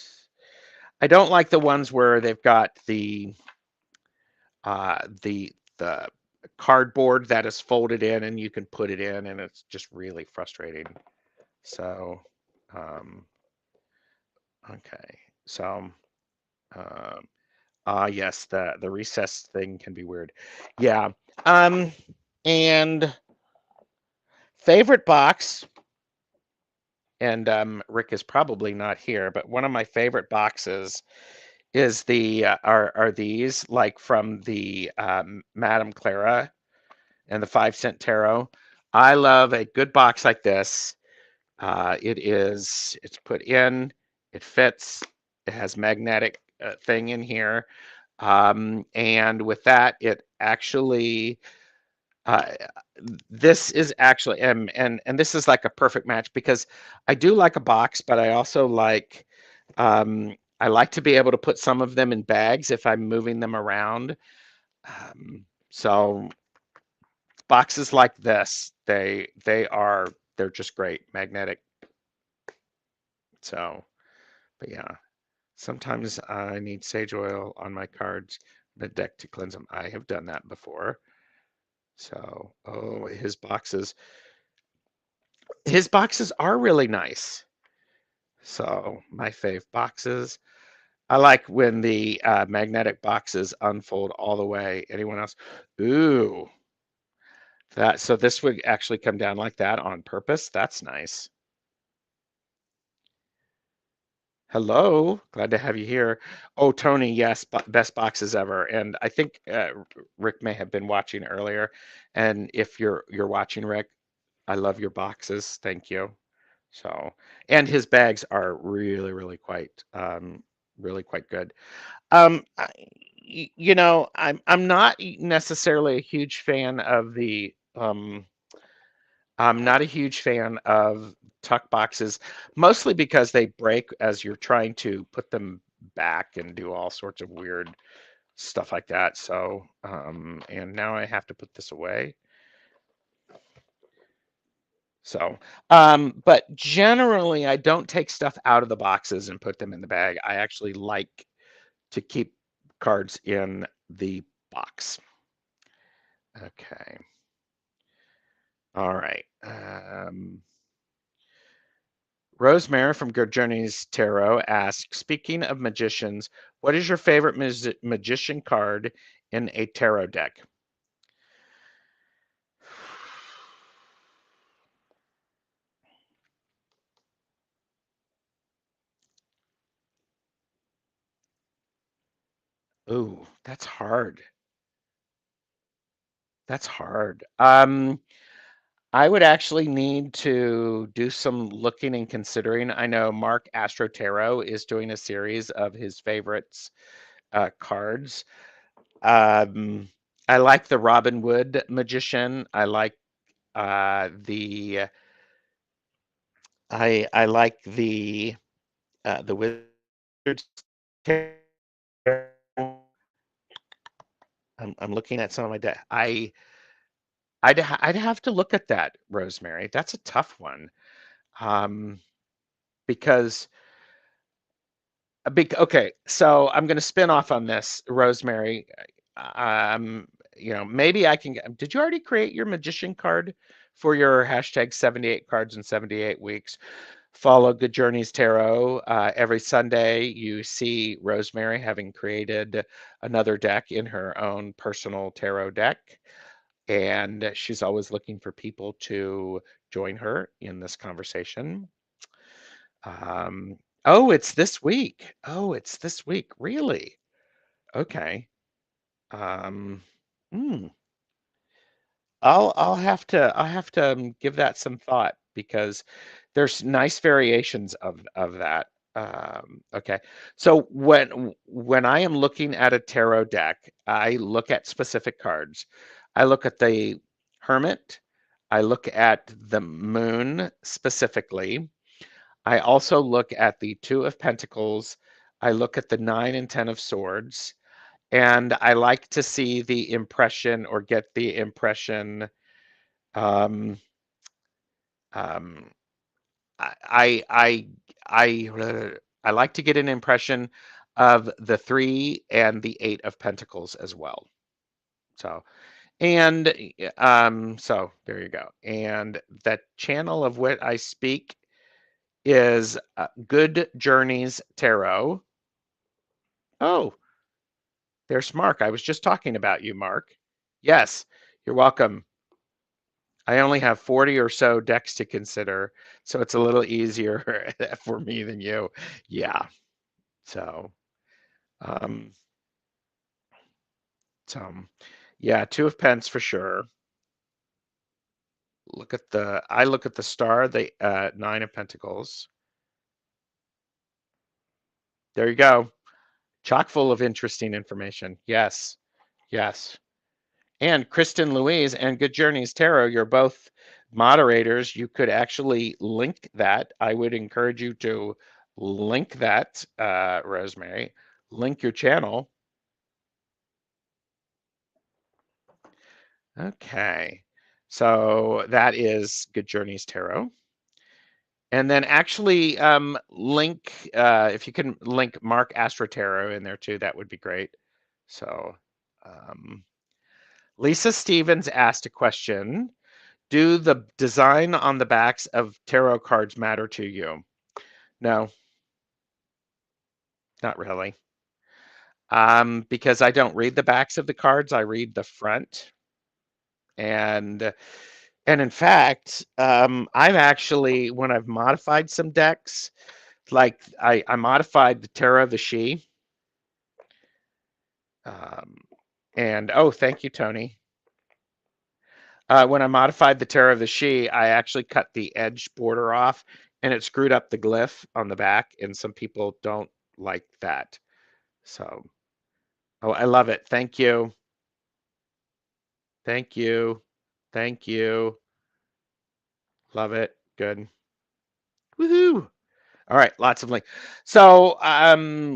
I don't like the ones where they've got the cardboard that is folded in and you can put it in, and it's just really frustrating. So, um, okay, so yes, the recess thing can be weird. Yeah. Um, and favorite box, and Rick is probably not here, but one of my favorite boxes is the are these, like from the Madame Clara and the 5 cent tarot. I love a good box like this. It's put in, it fits, it has magnetic thing in here. And with that, it actually, uh, this is actually, and this is like a perfect match, because I do like a box, but I also like, I like to be able to put some of them in bags if I'm moving them around. So boxes like this, they're just great, magnetic. So, but yeah, sometimes I need sage oil on my cards, the deck, to cleanse them. I have done that before. So, oh, his boxes are really nice. So, my fave boxes. I like when the magnetic boxes unfold all the way. Anyone else? Ooh, so this would actually come down like that on purpose. That's nice. Hello, glad to have you here. Oh, Tony, yes, best boxes ever. And I think Rick may have been watching earlier. And if you're watching, Rick, I love your boxes. Thank you. So, and his bags are really quite good. I'm not necessarily a huge fan of the I'm not a huge fan of tuck boxes, mostly because they break as you're trying to put them back and do all sorts of weird stuff like that. So, and now I have to put this away. So, but generally, I don't take stuff out of the boxes and put them in the bag. I actually like to keep cards in the box. Okay. All right. Rosemary from Good Journeys Tarot asks, speaking of magicians, what is your favorite magician card in a tarot deck? Ooh, that's hard. That's hard. I would actually need to do some looking and considering. I know Mark Astro Tarot is doing a series of his favorites cards. Um, I like the Robin Wood magician. I like the I like the wizard. I'm looking at some of my deck. I'd have to look at that, Rosemary. That's a tough one. Um, because okay, so I'm going to spin off on this, Rosemary. Um, maybe I can get. Did you already create your magician card for your hashtag 78 cards in 78 weeks? Follow Good Journeys Tarot. Every Sunday, you see Rosemary having created another deck in her own personal tarot deck. And she's always looking for people to join her in this conversation. Oh, it's this week. Oh, it's this week. Really? Okay. Um, Mm. I'll have to give that some thought because there's nice variations of that. Okay, so when I am looking at a tarot deck, I look at specific cards. I look at the Hermit. I look at the Moon specifically. I also look at the Two of Pentacles. I look at the Nine and Ten of Swords, and I like to see the impression or get the impression. Um, um, I I I like to get an impression of the Three and the Eight of Pentacles as well. So and so there you go. And that channel of what I speak is Good Journeys Tarot. Oh, there's Mark. I was just talking about you, Mark. Yes, you're welcome. I only have 40 or so decks to consider, so it's a little easier for me than you. Yeah. So, um, so yeah, Two of Pence for sure. I look at the star, the Nine of Pentacles. There you go. Chock full of interesting information. Yes. Yes. And Kristen Louise and Good Journeys Tarot, you're both moderators. You could actually link that. I would encourage you to link that, Rosemary. Link your channel. Okay. So that is Good Journeys Tarot. And then actually link, if you can link Mark Astro Tarot in there too, that would be great. So Lisa Stevens asked a question. Do the design on the backs of tarot cards matter to you? No, not really. Because I don't read the backs of the cards, I read the front. And in fact, I've actually, when I've modified some decks, like I modified the Tarot of the She. And oh, thank you, Tony. When I modified the Tarot of the She, I actually cut the edge border off and it screwed up the glyph on the back. And some people don't like that. So, oh, I love it. Thank you. Thank you. Thank you. Love it. Good. Woohoo. All right, lots of links. So,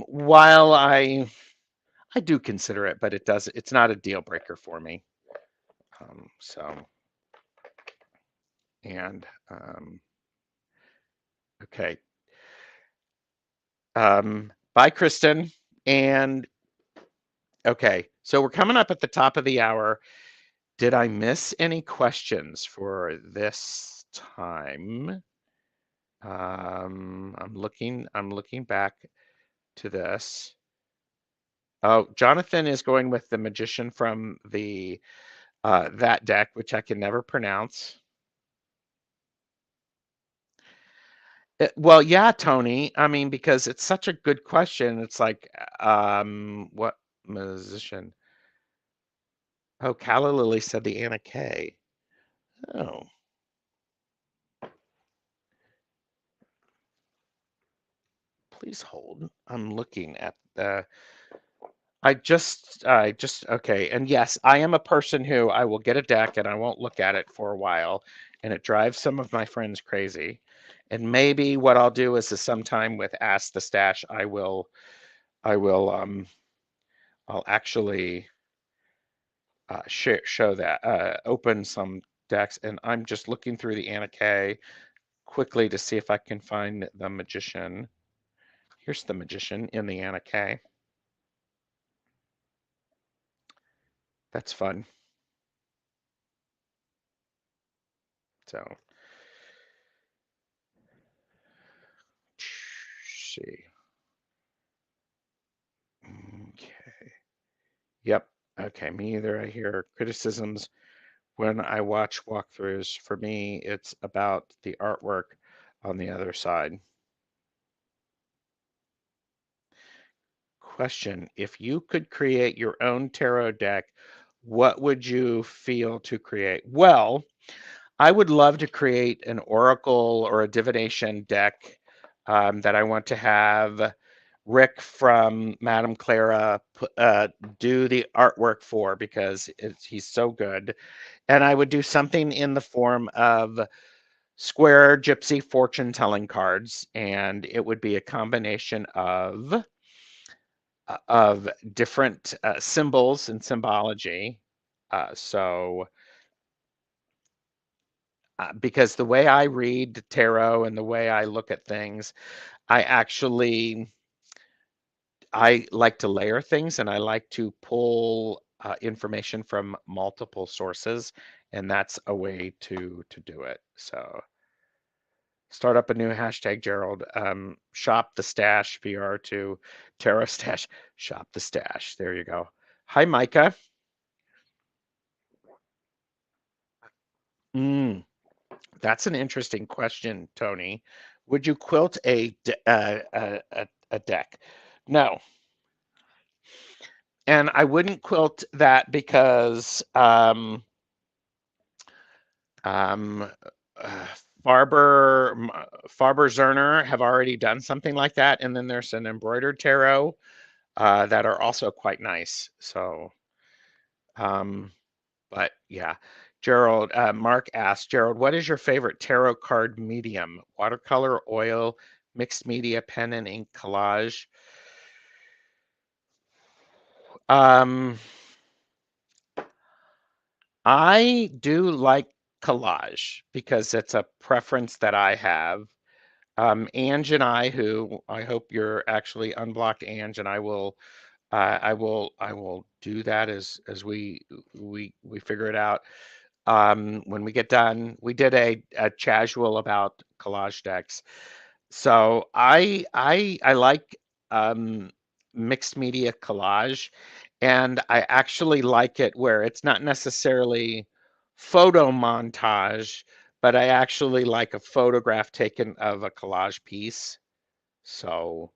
while I do consider it, but it's not a deal breaker for me. So, and okay. Bye, Kristen. And okay, so we're coming up at the top of the hour. Did I miss any questions for this time? I'm looking back to this. Oh, Jonathan is going with the magician from the that deck, which I can never pronounce. Well, yeah, Tony. I mean, because it's such a good question. It's like, what musician? Oh, Calla Lily said the Anna Kay. Oh, please hold. I'm looking at the. I just, okay. And yes, I am a person who I will get a deck and I won't look at it for a while, and it drives some of my friends crazy. And maybe what I'll do is sometime with Ask the Stash, I will, I'll actually show that, open some decks. And I'm just looking through the Anna Kay quickly to see if I can find the magician. Here's the magician in the Anna Kay. That's fun. So, see. Okay. Yep. Okay. Me either. I hear criticisms when I watch walkthroughs. For me, it's about the artwork on the other side. Question: if you could create your own tarot deck, what would you feel to create? Well, I would love to create an oracle or a divination deck that I want to have Rick from Madame Clara do the artwork for, because he's so good. And I would do something in the form of square gypsy fortune telling cards, and it would be a combination of different symbols and symbology. Because the way I read tarot and the way I look at things, I like to layer things, and I like to pull information from multiple sources, and that's a way to do it. So start up a new hashtag, Gerald. Shop the stash, PR to tarot stash. Shop the stash. There you go. Hi, Micah. That's an interesting question, Tony. Would you quilt a deck? No, and I wouldn't quilt that because um, uh, Farber Zerner have already done something like that, and then there's an embroidered tarot that are also quite nice. So, but yeah. Gerald, Mark asked, Gerald, what is your favorite tarot card medium? Watercolor, oil, mixed media, pen and ink, collage? Um, I do like collage because it's a preference that I have. Ange and I, who I hope you're actually unblocked, Ange, and I will do that as we figure it out. When we get done, we did a casual about collage decks. So I like um, mixed media collage, and I actually like it where it's not necessarily photo montage, but I actually like a photograph taken of a collage piece. So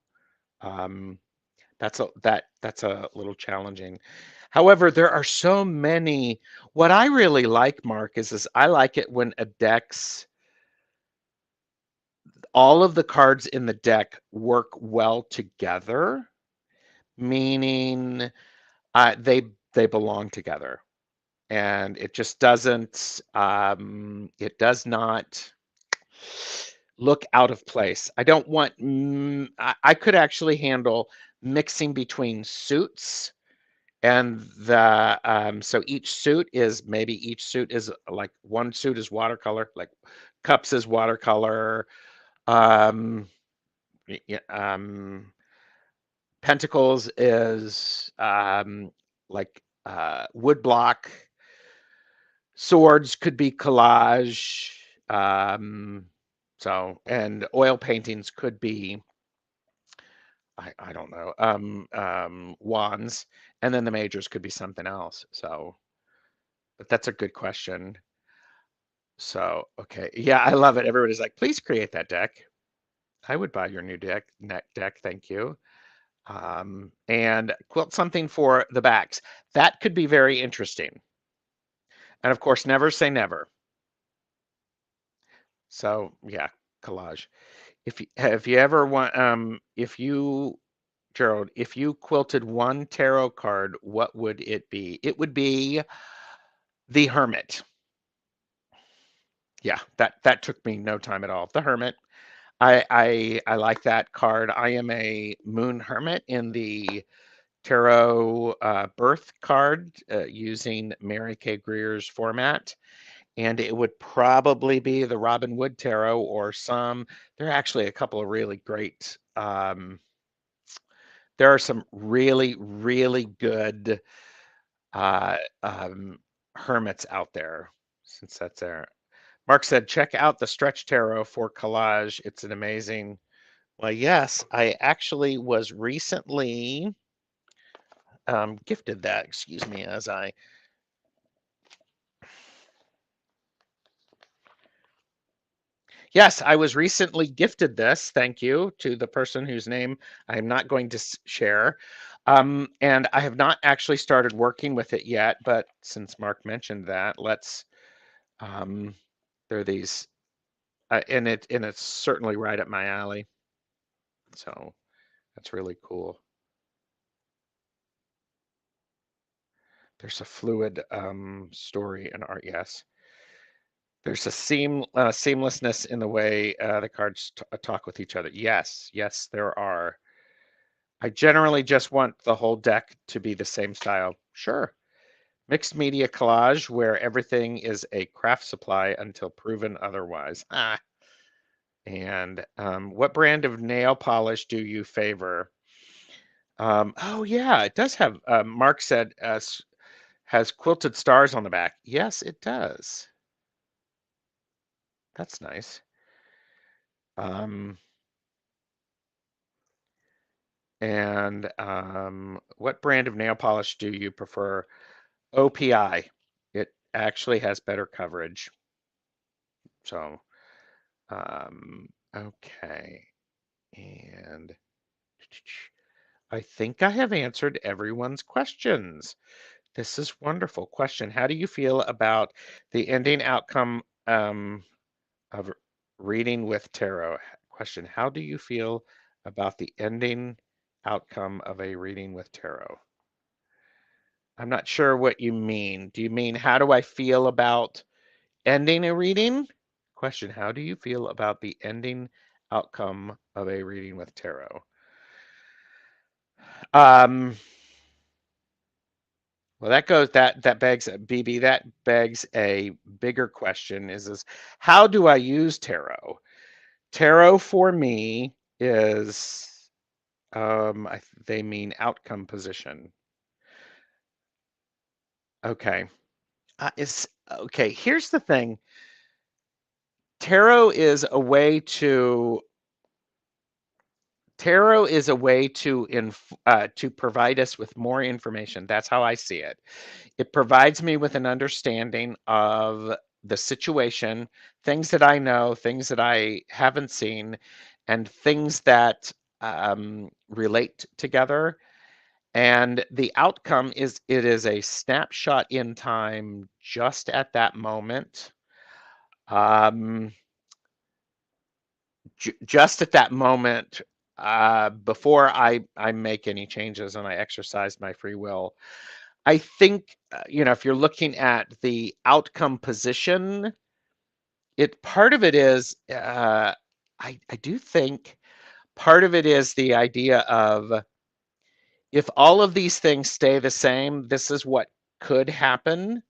um, that's a little challenging. However, there are so many. What I really like, Mark, is I like it when a deck's all of the cards in the deck work well together, meaning they belong together, and it just doesn't it does not look out of place. I don't want I could actually handle mixing between suits and the so each suit is like one suit is watercolor, like cups is watercolor, um yeah, Pentacles is like wood block. Swords could be collage. Um, and oil paintings could be, I don't know, wands. And then the majors could be something else. So, but that's a good question. So, okay. Yeah, I love it. Everybody's like, please create that deck. I would buy your new deck. Thank you. And quilt something for the backs. That could be very interesting. And of course, never say never. So yeah, collage. If you ever want, if you, Gerald, if you quilted one tarot card, what would it be? It would be the Hermit. Yeah, that took me no time at all. The Hermit. I like that card. I am a Moon Hermit in the tarot birth card using Mary K. Greer's format, and it would probably be the Robin Wood Tarot or some. There are actually a couple of really great. There are some really good uh, um, hermits out there. Since that's there, Mark said, check out the Stretch Tarot for collage. It's an amazing. Well, yes, I actually was recently gifted that. Excuse me, as I. Yes, I was recently gifted this. Thank you to the person whose name I'm not going to share. And I have not actually started working with it yet, but since Mark mentioned that, let's, there are these, and it's certainly right up my alley. So that's really cool. There's a fluid story and art, yes. There's a seamlessness in the way the cards talk with each other. Yes, yes, there are. I generally just want the whole deck to be the same style. Sure. Mixed media collage where everything is a craft supply until proven otherwise. Ah. And what brand of nail polish do you favor? Oh yeah, it does have. Mark said has quilted stars on the back. Yes, it does. That's nice. Um, and what brand of nail polish do you prefer? OPI. It actually has better coverage. So, okay. And I think I have answered everyone's questions. This is wonderful. Question: how do you feel about the ending outcome of reading with tarot? Question: how do you feel about the ending outcome of a reading with tarot? I'm not sure what you mean. Do you mean how do I feel about ending a reading? Question: how do you feel about the ending outcome of a reading with tarot? Um, well, that begs BB, that begs a bigger question is how do I use tarot? Tarot for me is they mean outcome position. Okay. Is okay, here's the thing. Tarot is a way to Tarot is a way to provide us with more information. That's how I see it. It provides me with an understanding of the situation, things that I know, things that I haven't seen, and things that relate together. And the outcome is it is a snapshot in time just at that moment. Um, just at that moment, before I make any changes and I exercise my free will. I think, if you're looking at the outcome position, it part of it is, I do think part of it is the idea of if all of these things stay the same, this is what could happen.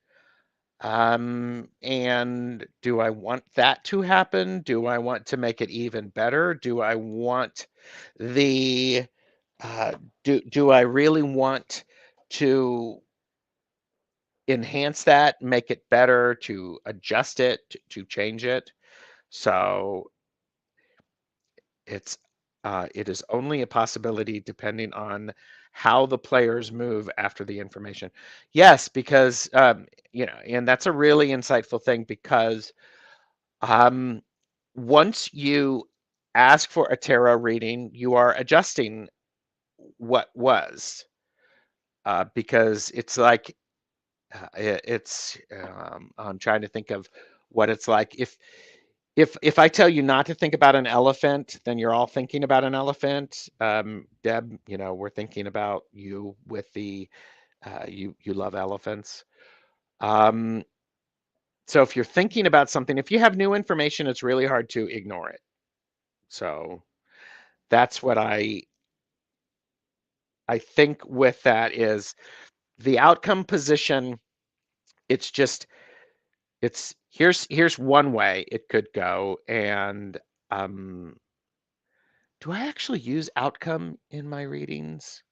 And do I want that to happen? Do I want to make it even better? Do I want the uh, do I really want to enhance that, make it better, to adjust it, to change it? So it's it is only a possibility depending on how the players move after the information. Yes, because and that's a really insightful thing because Um, once you ask for a tarot reading, you are adjusting what was, because it's like I'm trying to think of what it's like if I tell you not to think about an elephant, then you're all thinking about an elephant. Deb, we're thinking about you with the you love elephants. Um, so if you're thinking about something, if you have new information, it's really hard to ignore it. So that's what I think with that is the outcome position. It's just it's here's one way it could go. And um, do I actually use outcome in my readings?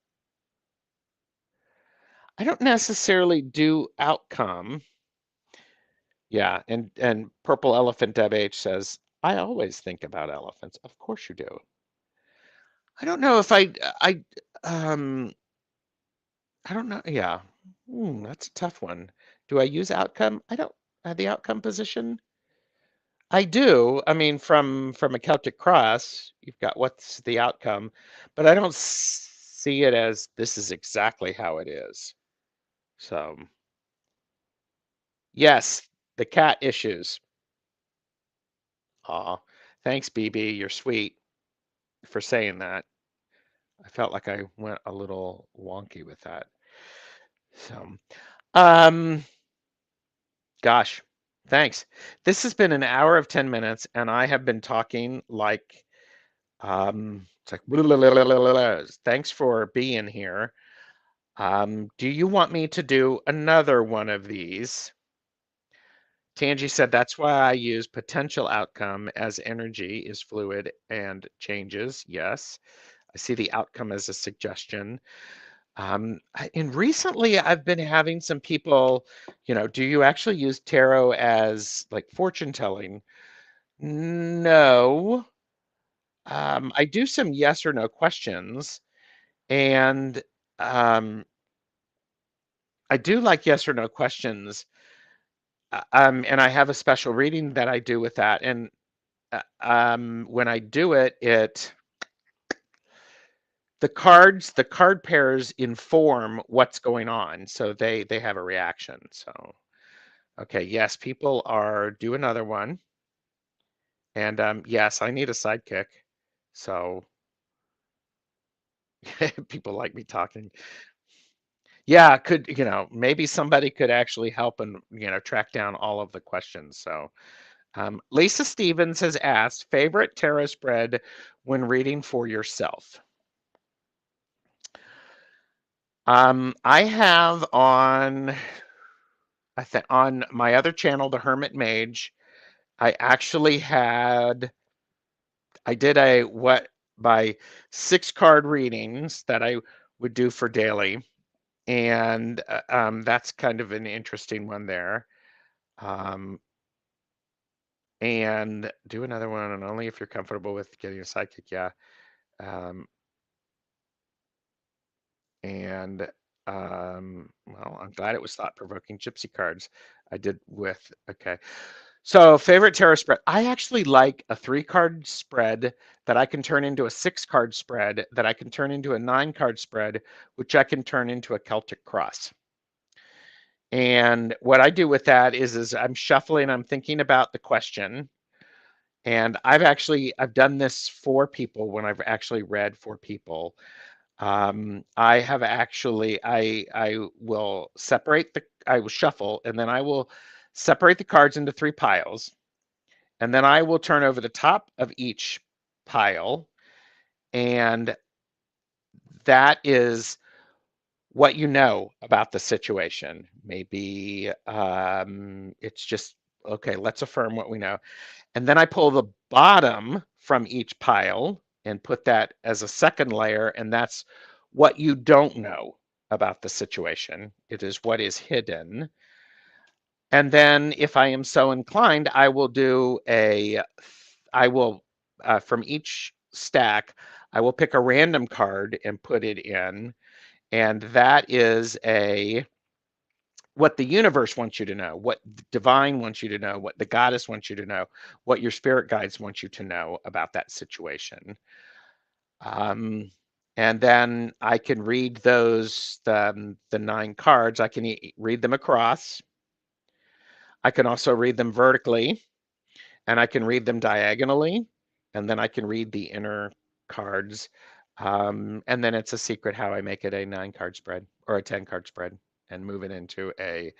I don't necessarily do outcome. Yeah, and Purple Elephant Deb H says, I always think about elephants. Of course you do. I don't know if um I don't know. Yeah. That's a tough one. Do I use outcome? I don't the outcome position. I do. I mean, from a Celtic cross, you've got what's the outcome, but I don't see it as this is exactly how it is. So, yes, the cat issues. Aw, thanks, BB. You're sweet for saying that. I felt like I went a little wonky with that. So, um, gosh, thanks. This has been an hour of 10 minutes, and I have been talking like, it's like, blah, blah, blah, blah, blah, blah. Thanks for being here. Do you want me to do another one of these? Tangi said, that's why I use potential outcome as energy is fluid and changes. Yes, I see the outcome as a suggestion. And recently I've been having some people, do you actually use tarot as like fortune telling? No. I do some yes or no questions, and um, I do like yes or no questions. And I have a special reading that I do with that. And when I do it, the card pairs inform what's going on, so they have a reaction. So okay, yes, people are do another one, and yes, I need a sidekick. So people like me talking. Yeah, could maybe somebody could actually help and track down all of the questions. So Lisa Stevens has asked, favorite tarot spread when reading for yourself. I have on my other channel, The Hermit Mage, I actually I did by 6 card readings that I would do for daily. And that's kind of an interesting one there. And do another one, and only if you're comfortable with getting a sidekick, yeah. Um, and well, I'm glad it was thought-provoking. Gypsy cards I did with, okay. So favorite tarot spread. I actually like a 3-card spread that I can turn into a 6-card spread, that I can turn into a 9-card spread, which I can turn into a Celtic cross. And what I do with that is I'm shuffling, I'm thinking about the question. And I've done this for people when I've actually read for people. I have actually, I will I will shuffle, and then I will separate the cards into 3 piles. And then I will turn over the top of each pile. And that is what you know about the situation. Maybe it's just, okay, let's affirm what we know. And then I pull the bottom from each pile and put that as a second layer, and that's what you don't know about the situation. It is what is hidden. And then if I am so inclined, I will from each stack, I will pick a random card and put it in. And that is what the universe wants you to know, what the divine wants you to know, what the goddess wants you to know, what your spirit guides want you to know about that situation. And then I can read the 9 cards. I can read them across. I can also read them vertically, and I can read them diagonally, and then I can read the inner cards. And then it's a secret how I make it a 9-card spread or a 10-card spread and move it into a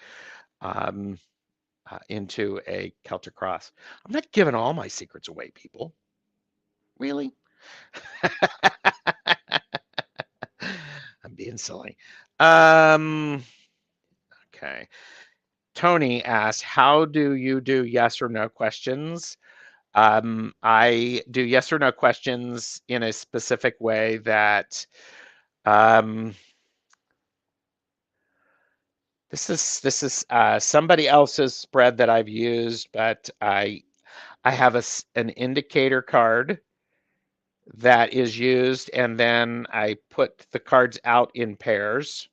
Celtic cross. I'm not giving all my secrets away, people. Really? I'm being silly. Okay. Tony asked, how do you do yes or no questions? I do yes or no questions in a specific way that this is somebody else's spread that I've used, but I have an indicator card that is used, and then I put the cards out in pairs.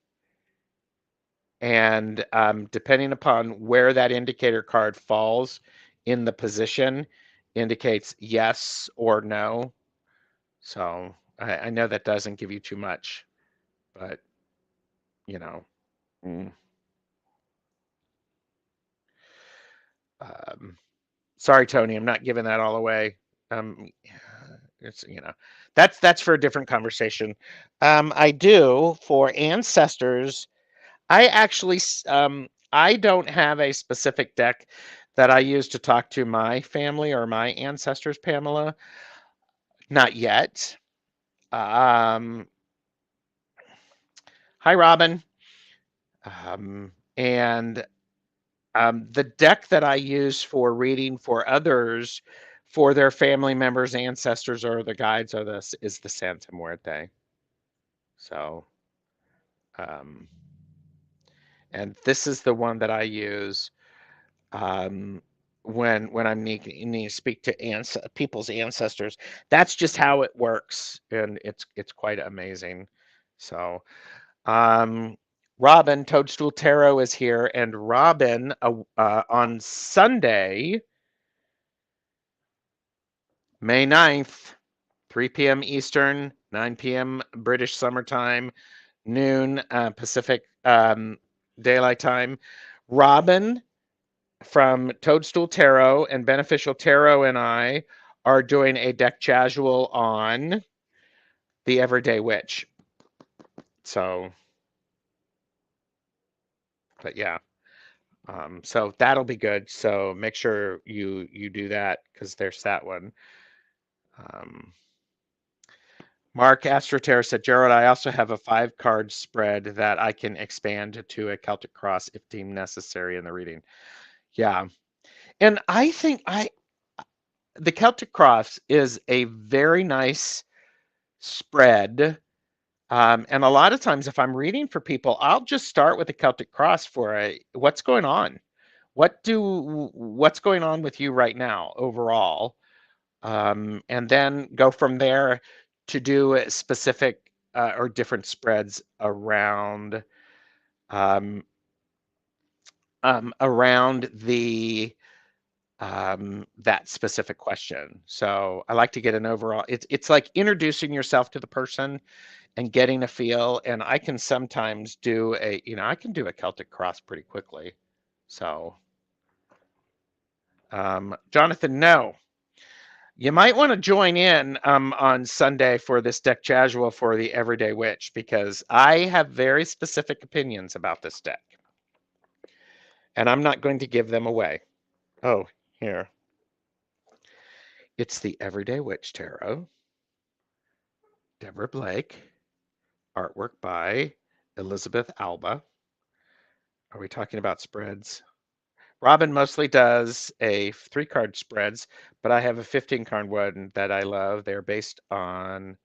And depending upon where that indicator card falls in the position, indicates yes or no. So I know that doesn't give you too much but you know, mm, um, sorry, Tony, I'm not giving that all away. Um, it's that's for a different conversation. I do for ancestors. I actually I don't have a specific deck that I use to talk to my family or my ancestors, Pamela. Not yet. Um, Hi, Robin. And the deck that I use for reading for others, for their family members, ancestors, or the guides, are this is the Santa Muerte. So, um, and this is the one that I use um, when I'm needing to speak to people's ancestors. That's just how it works, and it's quite amazing. So, Robin Toadstool Tarot is here, and Robin on Sunday, May 9th, 3 p.m. Eastern, 9 p.m. British Summertime, noon Pacific Daylight Time. Robin from Toadstool Tarot and Beneficial Tarot and I are doing a deck casual on the Everyday Witch. So, but yeah, so that'll be good. So make sure you do that because there's that one. Um, Mark Astroterra said, Gerald, I also have a 5-card spread that I can expand to a Celtic Cross if deemed necessary in the reading. Yeah. And I think the Celtic Cross is a very nice spread. And a lot of times if I'm reading for people, I'll just start with the Celtic Cross for what's going on? What's going on with you right now overall? And then go from there to do specific or different spreads um, around the that specific question. So I like to get an overall. It's like introducing yourself to the person and getting a feel. And I can sometimes do I can do a Celtic Cross pretty quickly. So, Jonathan, no. You might want to join in on Sunday for this deck casual for the Everyday Witch because I have very specific opinions about this deck. And I'm not going to give them away. Oh, here. It's the Everyday Witch Tarot. Deborah Blake. Artwork by Elizabeth Alba. Are we talking about spreads? Robin mostly does a 3-card spreads, but I have a 15-card one that I love. They're based on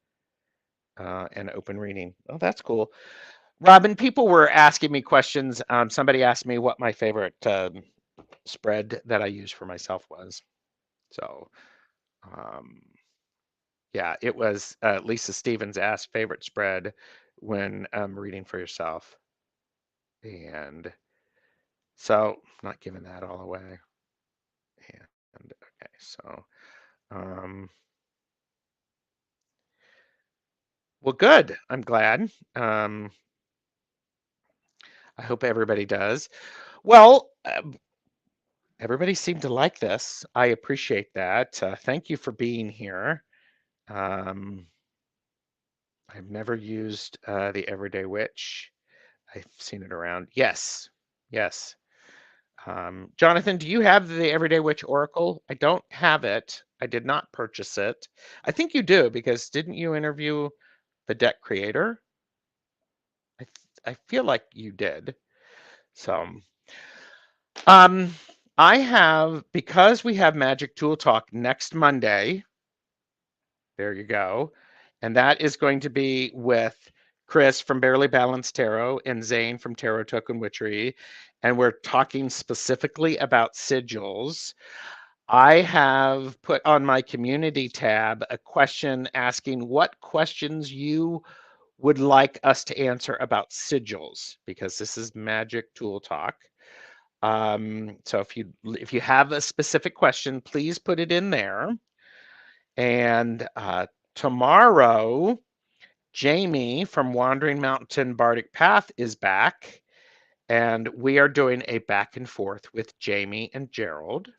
an open reading. Oh, that's cool. Robin, people were asking me questions. Somebody asked me what my favorite spread that I use for myself was. So, um, yeah, it was Lisa Stevens asked favorite spread when reading for yourself. And so, not giving that all away. And okay, so, well, good. I'm glad. I hope everybody does. Well, everybody seemed to like this. I appreciate that. Thank you for being here. Um, I've never used the Everyday Witch. I've seen it around. Yes, yes. Jonathan, do you have the Everyday Witch Oracle? I don't have it. I did not purchase it. I think you do because didn't you interview the deck creator? I feel like you did. So, um, I have because we have Magic Tool Talk next Monday. There you go. And that is going to be with Chris from Barely Balanced Tarot and Zane from Tarot Token Witchery. And we're talking specifically about sigils. I have put on my community tab a question asking what questions you would like us to answer about sigils, because this is Magic Tool Talk. So if you have a specific question, please put it in there. And tomorrow Jamie from Wandering Mountain Bardic Path is back, and we are doing a back and forth with Jamie and Gerald.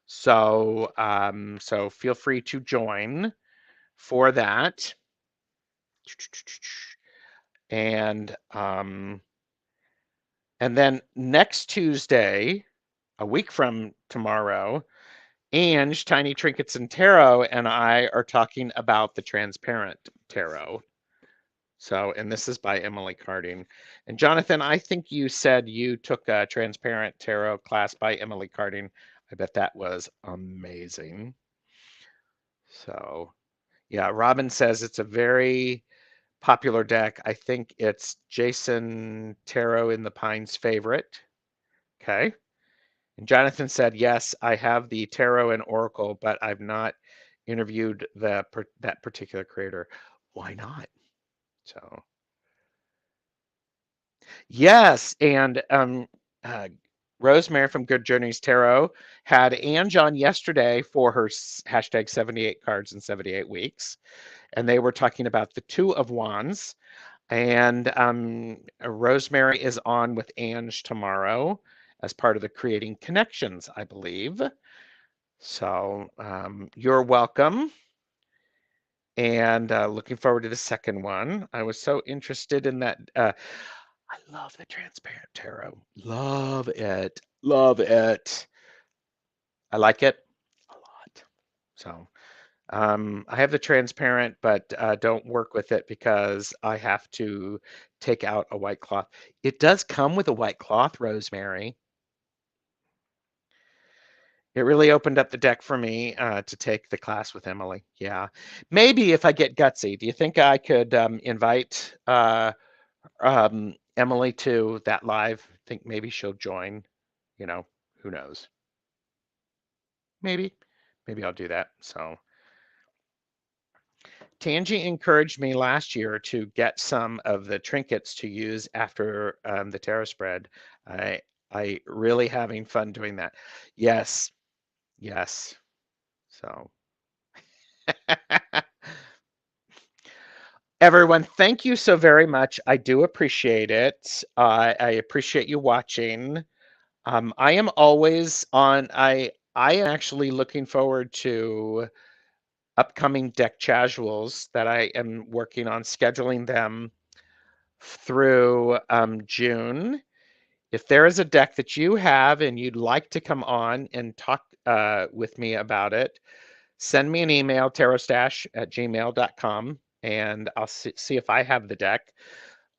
So, so feel free to join for that. And then next Tuesday, a week from tomorrow, Ange, Tiny Trinkets and Tarot, and I are talking about the Transparent Tarot. So, and this is by Emily Carding. And Jonathan, I think you said you took a Transparent Tarot class by Emily Carding. I bet that was amazing. So, yeah, Robin says it's a very popular deck. I think it's Jason Tarot in the Pines' favorite. Okay. And Jonathan said, yes, I have the Tarot and Oracle, but I've not interviewed that particular creator. Why not? So, yes. And Rosemary from Good Journeys Tarot had Ange on yesterday for her hashtag 78 cards in 78 weeks. And they were talking about the Two of Wands. And Rosemary is on with Ange tomorrow as part of the Creating Connections, I believe. So you're welcome. And looking forward to the second one. I was so interested in that. I love the Transparent Tarot. Love it. Love it. I like it a lot. So I have the Transparent, but don't work with it because I have to take out a white cloth. It does come with a white cloth, Rosemary. It really opened up the deck for me to take the class with Emily. Yeah, maybe if I get gutsy, do you think I could invite Emily to that live? Think maybe she'll join. You know, who knows? Maybe I'll do that. So Tangi encouraged me last year to get some of the trinkets to use after the tarot spread. I really having fun doing that. Yes, yes. So everyone, thank you so very much. I do appreciate it. I appreciate you watching. I am always on. I am actually looking forward to upcoming deck casuals that I am working on scheduling them through June. If there is a deck that you have and you'd like to come on and talk with me about it, send me an email, tarotstash@gmail.com, and I'll see if I have the deck.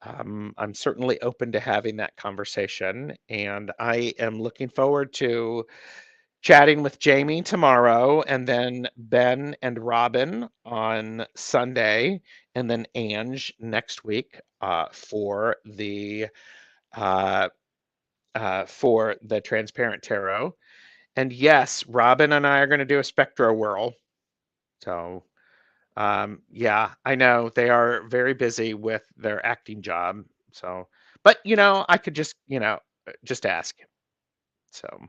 I'm certainly open to having that conversation, and I am looking forward to chatting with Jamie tomorrow, and then Ben and Robin on Sunday, and then Ange next week uh, for the Transparent Tarot. And yes, Robin and I are going to do a Spectro Whirl. So yeah, I know they are very busy with their acting job. So, but I could just ask. So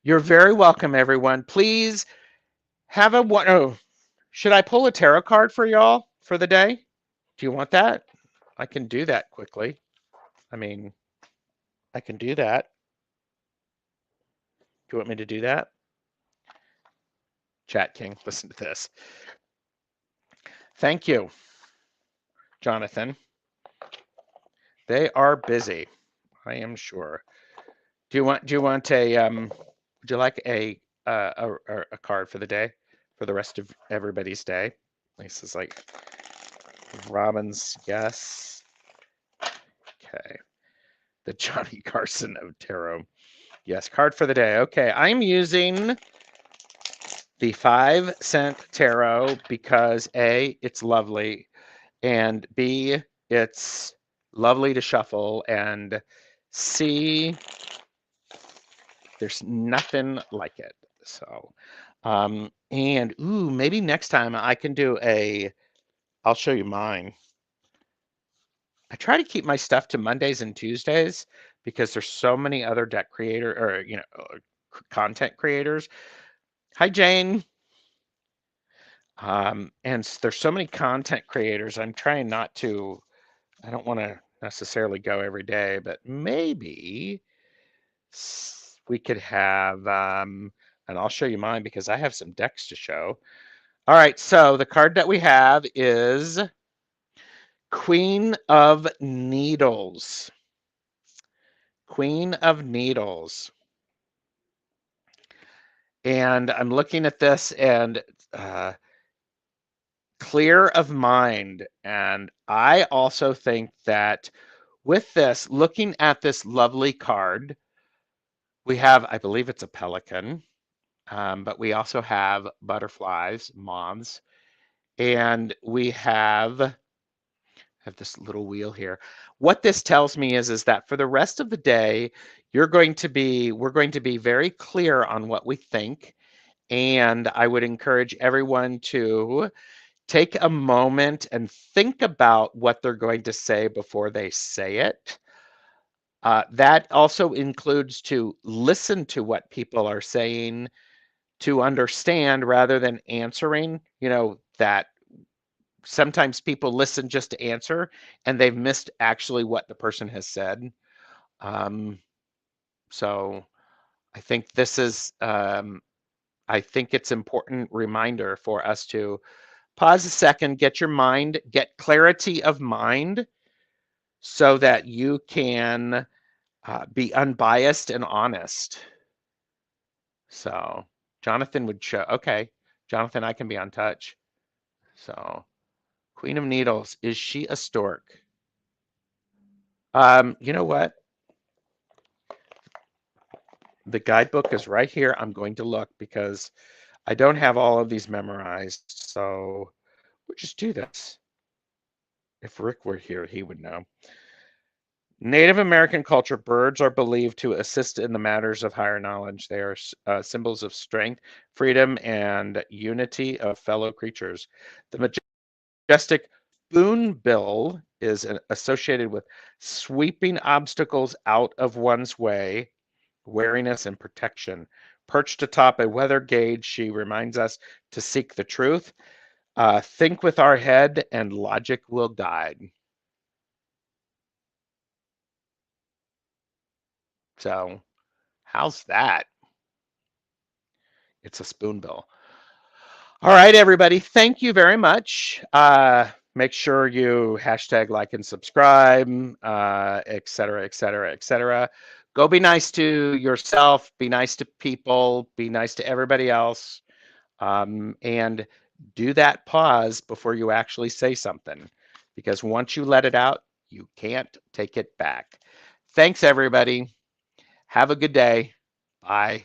you're very welcome, everyone. Please have a one. Oh, should I pull a tarot card for y'all for the day? Do you want that? I can do that quickly. I mean, I can do that. Do you want me to do that? Chat King, listen to this. Thank you, Jonathan. They are busy, I am sure. Do you want would you like a card for the day, for the rest of everybody's day? Lisa's like, Robin's, yes. Okay. The Johnny Carson of tarot. Yes, card for the day. Okay, I'm using the 5-cent tarot because A, it's lovely, and B, it's lovely to shuffle, and C, there's nothing like it. So, and ooh, maybe next time I can do I'll show you mine. I try to keep my stuff to Mondays and Tuesdays because there's so many other deck creator or content creators. Hi, Jane. And there's so many content creators. I'm trying not to, I don't want to necessarily go every day, but maybe we could have, and I'll show you mine because I have some decks to show. All right, so the card that we have is Queen of Needles. Queen of Needles. And I'm looking at this and clear of mind. And I also think that with this, looking at this lovely card, we have, I believe it's a pelican, but we also have butterflies, moths, and we have this little wheel here. What this tells me is that for the rest of the day, we're going to be very clear on what we think. And I would encourage everyone to take a moment and think about what they're going to say before they say it. That also includes to listen to what people are saying, to understand rather than answering. You know, that sometimes people listen just to answer and they've missed actually what the person has said. So I think this is, I think it's important reminder for us to pause a second, get your mind, get clarity of mind so that you can be unbiased and honest. So Jonathan would show, okay, Jonathan, I can be on touch. So Queen of Needles, is she a stork? You know what? The guidebook is right here. I'm going to look because I don't have all of these memorized. So we'll just do this. If Rick were here, he would know. Native American culture, birds are believed to assist in the matters of higher knowledge. They are symbols of strength, freedom, and unity of fellow creatures. The majestic spoonbill is associated with sweeping obstacles out of one's way, wariness, and protection. Perched atop a weather gauge, she reminds us to seek the truth, think with our head, and logic will guide. So, how's that? It's a spoonbill. All right, everybody. Thank you very much. Make sure you hashtag like and subscribe, et cetera, et cetera, et cetera. Go be nice to yourself, be nice to people, be nice to everybody else, and do that pause before you actually say something, because once you let it out, you can't take it back. Thanks, everybody. Have a good day. Bye.